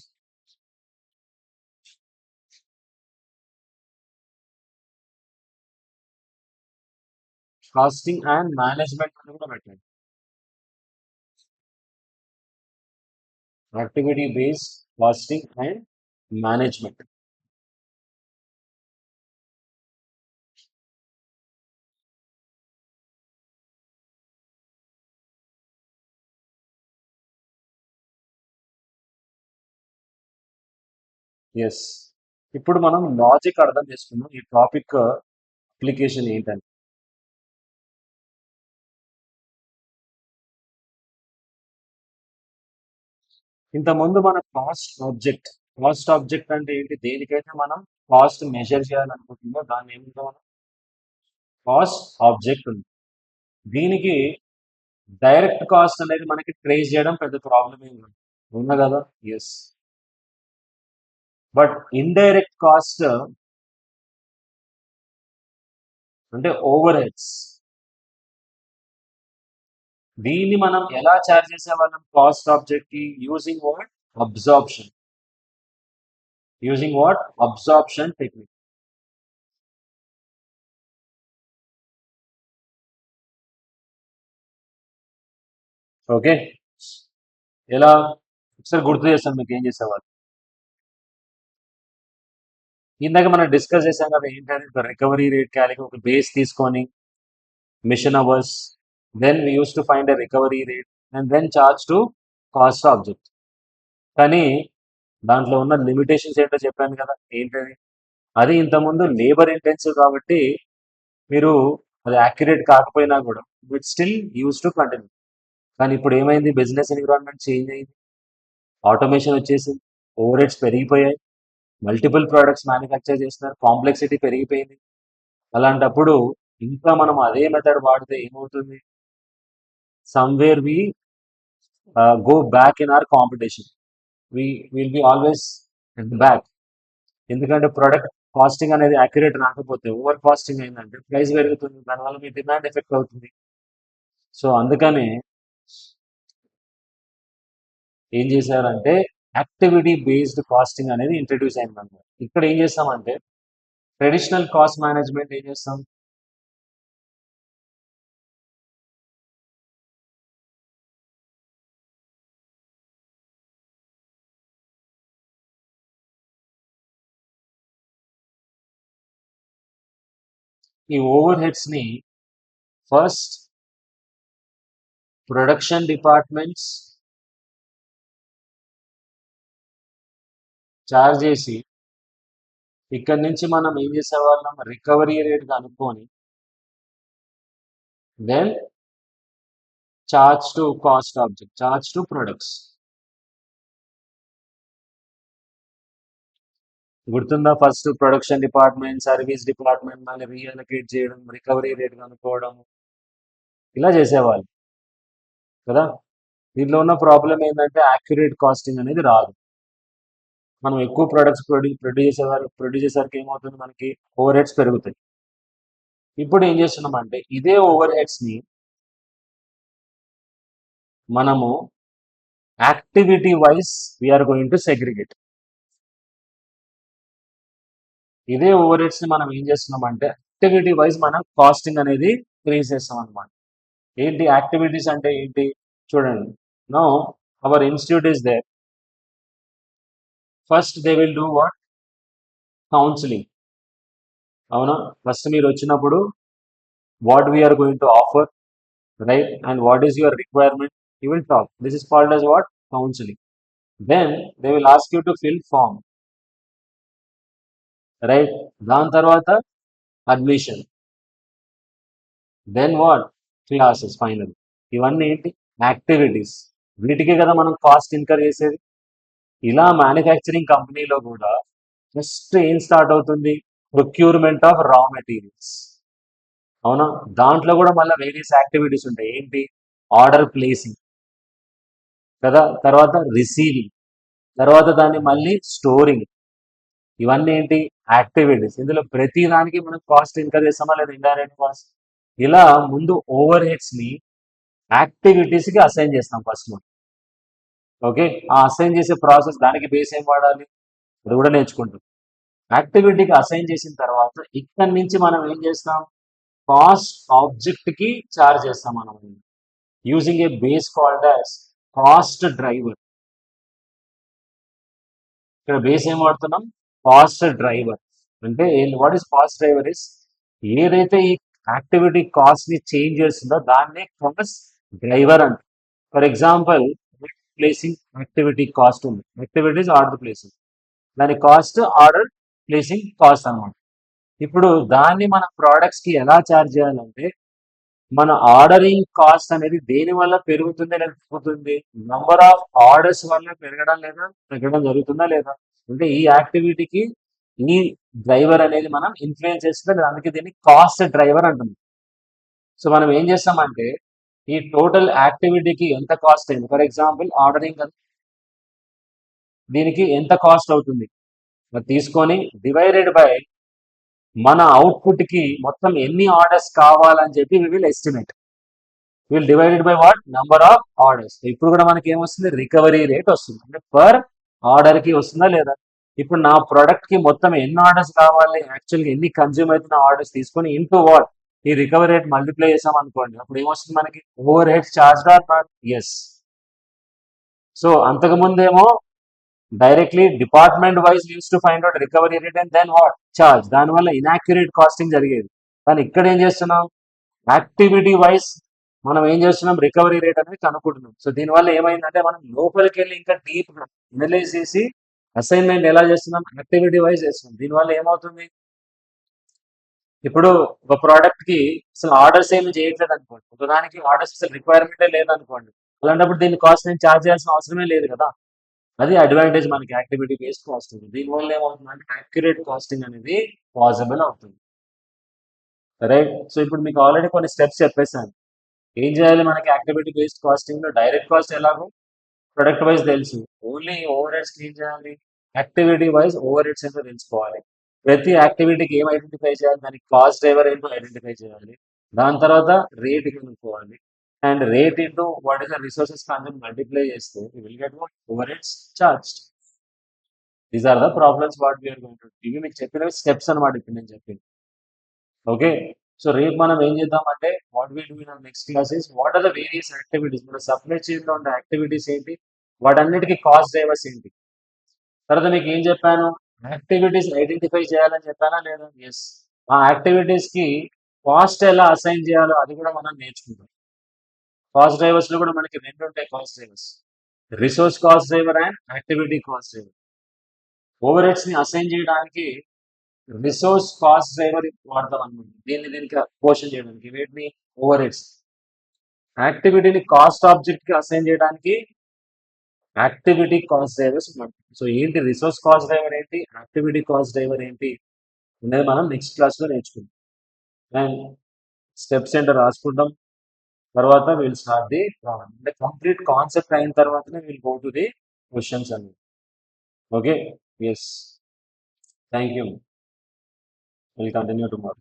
Costing and management అని కూడా పెట్టండి. Activity based costing and management. Yes, ఇప్పుడు మనం logic అర్థం చేసుకున్నాం ఈ topic application ఏంటని. ఇంతకుముందు మన కాస్ట్ ఆబ్జెక్ట్ అంటే ఏంటి, దేనికైతే మనం కాస్ట్ మెజర్ చేయాలనుకుంటుందో దాన్ని ఏమిటో మనం కాస్ట్ ఆబ్జెక్ట్ ఉంది. దీనికి డైరెక్ట్ కాస్ట్ అనేది మనకి ట్రేస్ చేయడం పెద్ద ప్రాబ్లం ఏమి ఉన్నా కదా. ఎస్, బట్ ఇండైరెక్ట్ కాస్ట్ అంటే ఓవర్ హెడ్స్, దీన్ని మనం ఎలా చార్జ్ చేసేవాళ్ళం కాస్ట్ ఆబ్జెక్ట్ కి, using what, absorption. Using what, absorption technique. Okay, ఎలా ఒకసారి గుర్తు చేస్తాను మీకు ఏం చేసేవాళ్ళు. ఇందాక మనం డిస్కస్ చేసాం కదా, ఏంటంటే ఒక రికవరీ రేట్ క్యాలిక్యులేట్, ఒక బేస్ తీసుకొని machine hours, then we use to find a recovery rate and then charge to cost object. కానీ దాంట్లో ఉన్న లిమిటేషన్స్ ఏంటో చెప్పాను కదా, ఏంటది, అది ఇంతకుముందు లేబర్ ఇంటెన్సివ్ కాబట్టి మీరు అది యాక్యురేట్ కాకపోయినా కూడా but still use to continue. కానీ ఇప్పుడు ఏమైంది, బిజినెస్ ఎన్విరాన్మెంట్ చేంజ్ అయింది, ఆటోమేషన్ వచ్చేసింది, ఓవర్ హెడ్స్ పెరిగిపోయాయి, మల్టిపుల్ ప్రోడక్ట్స్ మ్యానుఫ్యాక్చర్ చేస్తున్నారు, కాంప్లెక్సిటీ పెరిగిపోయింది. అలాంటప్పుడు ఇంకా మనం అదే మెథడ్ వాడితే ఏమవుతుంది, somewhere we go back in our competition, we will be always back. ఎందుకంటే ప్రొడక్ట్ కాస్టింగ్ అనేది యాక్యురేట్ రాకపోతే, ఓవర్ కాస్టింగ్ అయిందంటే ప్రైస్ పెరుగుతుంది, దానివల్ల మీ డిమాండ్ ఎఫెక్ట్ అవుతుంది. సో అందుకని ఏం చేశారంటే యాక్టివిటీ బేస్డ్ కాస్టింగ్ అనేది ఇంట్రడ్యూస్ అయిందన్నమాట. ఇక్కడ ఏం చేస్తామంటే ట్రెడిషనల్ కాస్ట్ మేనేజ్మెంట్ ఏం చేస్తాం, ఈ ఓవర్ హెడ్స్ ని ఫస్ట్ ప్రొడక్షన్ డిపార్ట్మెంట్స్ చార్జ్ చేసి, ఇక్కడ నుంచి మనం ఏం చేసేవాళ్ళం, రికవరీ రేట్ కనుక్కొని then charge to cost object, charge to products. గుర్తుందా, first production department, service department, మళ్ళీ రీఅలొకేట్ చేయడం, రికవరీ రేట్ కనుక్కోవడం, ఇలా చేసేవాళ్ళు కదా. దీంట్లో ఉన్న ప్రాబ్లం ఏంటంటే యాక్యురేట్ కాస్టింగ్ అనేది రాదు. మనం ఎక్కువ ప్రొడక్ట్స్ ప్రొడ్యూస్ చేసేసరికి ఏమవుతుంది, మనకి ఓవర్ హెడ్స్ పెరుగుతాయి. ఇప్పుడు ఏం చేస్తున్నామంటే ఇదే ఓవర్ హెడ్స్ని మనము activity wise we are going to segregate. ఇదే ఓవర్ హెడ్స్ని మనం ఏం చేస్తున్నామంటే యాక్టివిటీ వైజ్ మనం కాస్టింగ్ అనేది క్రియేట్ చేస్తాం అనమాట. ఏంటి యాక్టివిటీస్ అంటే ఏంటి చూడండి. No our institute is there. First they will do what, counselling. అవునా, ఫస్ట్ మీరు వచ్చినప్పుడు what we are going to offer, right, and what is your requirement, you will talk. This is called as what, counseling. Then they will ask you to fill form, right. దాని తర్వాత admission, then what, classes final. ఇవన్నీ ఏంటి, activities. వీటికే కదా మనం cost incur చేసేది. ఇలా manufacturing కంపెనీలో కూడా ఫస్ట్ ఏం స్టార్ట్ అవుతుంది, ప్రొక్యూర్మెంట్ ఆఫ్ రా మెటీరియల్స్. అవునా, దాంట్లో కూడా మళ్ళీ వేరియస్ యాక్టివిటీస్ ఉంటాయి. ఏంటి, ఆర్డర్ ప్లేసింగ్ కదా, తర్వాత రిసీవింగ్, తర్వాత దాన్ని మళ్ళీ స్టోరింగ్. ఇవన్నీ ఏంటి, యాక్టివిటీస్. ఇందులో ప్రతి దానికి మనం కాస్ట్ ఇన్కర్ చేస్తామా లేదా, ఇండైరెక్ట్ కాస్ట్. ఇలా ముందు ఓవర్ హెడ్స్ ని యాక్టివిటీస్ కి అసైన్ చేస్తాం ఫస్ట్ మనం. ఓకే, ఆ అసైన్ చేసే ప్రాసెస్, దానికి బేస్ ఏం వాడాలి అది కూడా నేర్చుకుంటాం. యాక్టివిటీకి అసైన్ చేసిన తర్వాత ఇక్కడి నుంచి మనం ఏం చేస్తాం, కాస్ట్ ఆబ్జెక్ట్ కి చార్జ్ చేస్తాం మనం, using a base called as cost driver. ఇక్కడ బేస్ ఏం వాడుతున్నాం, కాస్ట్ డ్రైవర్. అంటే what is cost driver is, ఏదైతే ఈ యాక్టివిటీ కాస్ట్ ని చేంజ్ చేస్తుందో దాన్నే కాస్ట్ డ్రైవర్ అంట. For example, placing activity cost ఉంది, యాక్టివిటీస్ ఆర్డర్ ప్లేసింగ్, దాని కాస్ట్ ఆర్డర్ ప్లేసింగ్ కాస్ట్ అనమాట. ఇప్పుడు దాన్ని మన ప్రోడక్ట్స్ కి ఎలా ఛార్జ్ చేయాలంటే, మన ఆర్డరింగ్ కాస్ట్ అనేది దేని వల్ల పెరుగుతుంది లేదా తగ్గుతుంది, నంబర్ ఆఫ్ ఆర్డర్స్ వల్ల పెరగడం లేదా తగ్గడం జరుగుతుందా లేదా, అంటే ఈ యాక్టివిటీకి ఈ డ్రైవర్ అనేది మనం ఇన్ఫ్లుయెన్స్ చేస్తుంది, అందుకే దీన్ని కాస్ట్ డ్రైవర్ అంటుంది. సో మనం ఏం చేస్తామంటే ఈ టోటల్ యాక్టివిటీకి ఎంత కాస్ట్ అయింది, ఫర్ ఎగ్జాంపుల్ ఆర్డరింగ్, దీనికి ఎంత కాస్ట్ అవుతుంది అది తీసుకొని డివైడెడ్ బై మన అవుట్పుట్ కి మొత్తం ఎన్ని ఆర్డర్స్ కావాలని చెప్పి we will estimate. Will divided by what, number of orders. ఇప్పుడు కూడా మనకి ఏమొస్తుంది, రికవరీ రేట్ వస్తుంది, అంటే పర్ ఆర్డర్ కి వస్తుందా లేదా. ఇప్పుడు నా ప్రొడక్ట్ కి మొత్తం ఎన్ని ఆర్డర్స్ కావాలి, యాక్చువల్గా ఎన్ని కన్జ్యూమ్ అవుతున్న ఆర్డర్స్ తీసుకొని ఇంటూ వాట్, ఈ రికవరీ రేట్ మల్టిప్లై చేసాం అనుకోండి, అప్పుడు ఏమొస్తుంది మనకి, overhead charge or not, yes. So అంతకుముందేమో directly department wise use to find out recovery rate and then what, charge. దానివల్ల ఇన్యాక్యురేట్ కాస్టింగ్ జరిగేది. కానీ ఇక్కడ ఏం చేస్తున్నాం, యాక్టివిటీ వైజ్ మనం ఏం చేస్తున్నాం, రికవరీ రేట్ అనేది కనుక్కుంటున్నాం. సో దీనివల్ల ఏమైందంటే మనం లోపలికి వెళ్ళి ఇంకా డీప్ గా అనలైజ్ చేసి అసైన్మెంట్ ఎలా చేస్తున్నాం, యాక్టివిటీ వైజ్ చేస్తున్నాం. దీనివల్ల ఏమవుతుంది, ఇప్పుడు ఒక ప్రోడక్ట్ కి అసలు ఆర్డర్స్ ఏమి చేయట్లేదు అనుకోండి, ఒకదానికి ఆర్డర్స్ అసలు రిక్వైర్మెంటే లేదనుకోండి, అలాంటప్పుడు దీన్ని కాస్ట్ నేను ఛార్జ్ చేయాల్సిన అవసరమే లేదు కదా. అది అడ్వాంటేజ్ మనకి యాక్టివిటీ బేస్డ్ కాస్టింగ్. దీనివల్ల ఏమవుతుందంటే యాక్యురేట్ కాస్టింగ్ అనేది పాసిబుల్ అవుతుంది, రైట్. సో ఇప్పుడు మీకు ఆల్రెడీ కొన్ని స్టెప్స్ చెప్పేసాను. ఏం చేయాలి మనకి యాక్టివిటీ బేస్డ్ కాస్టింగ్ లో, డైరెక్ట్ కాస్ట్ ఎలాగో ప్రొడక్ట్ వైజ్ తెలుసు, ఓన్లీ ఓవర్ హెడ్స్ ఏం చేయాలి, యాక్టివిటీ వైజ్ ఓవర్ హెడ్స్ ఏంటో తెలుసుకోవాలి. ప్రతి యాక్టివిటీకి ఏం ఐడెంటిఫై చేయాలి, దానికి కాస్ట్ డ్రైవర్ ఏంటో ఐడెంటిఫై చేయాలి. దాని తర్వాత రేట్ కనుక్కోవాలి, and rate into what is the resources consume multiply చేస్తే you will get what, overheads charged. These are the problems what we are going to. ఇవి మీకు చెప్పినవి స్టెప్స్ అనమాట ఇప్పుడు నేను చెప్పింది. ఓకే, సో రేపు మనం ఏం చేద్దామంటే what we do in next class is what are the various activities, మన సప్లై చైన్ లో ఉండే యాక్టివిటీస్ ఏంటి, వాటన్నిటికీ కాస్ట్ డ్రైవర్స్ ఏంటి. తర్వాత మీకు ఏం చెప్పాను, యాక్టివిటీస్ ఐడెంటిఫై చేయాలని చెప్పానా లేదా, ఎస్. ఆ యాక్టివిటీస్ కి కాస్ట్ ఎలా అసైన్ చేయాలో అది కూడా మనం నేర్చుకుంటాం. కాస్ట్ డ్రైవర్స్ లో కూడా మనకి రెండు ఉంటాయి cost drivers, resource cost driver and activity cost driver. Over heads ని అసైన్ చేయడానికి రిసోర్స్ కాస్ట్ డ్రైవర్ వాడతాం అనమాట, దీనికి పోషన్ చేయడానికి, వీటిని ఓవర్ హెడ్స్. యాక్టివిటీని కాస్ట్ ఆబ్జెక్ట్ కి అసైన్ చేయడానికి యాక్టివిటీ కాస్ట్ డ్రైవర్స్ ఉంటాయి. సో ఏంటి రిసోర్స్ కాస్ట్ డ్రైవర్ ఏంటి, యాక్టివిటీ కాస్ట్ డ్రైవర్ ఏంటి అనేది మనం నెక్స్ట్ క్లాస్ లో నేర్చుకుంటాం. అండ్ స్టెప్స్ ఏంటో రాసుకుంటాం, తర్వాత విల్ స్టార్ట్ ది ప్రాబ్లం. అంటే కంప్లీట్ కాన్సెప్ట్ అయిన తర్వాతనే will go to the questions అనేది. Okay, Yes. Thank you. We'll continue tomorrow.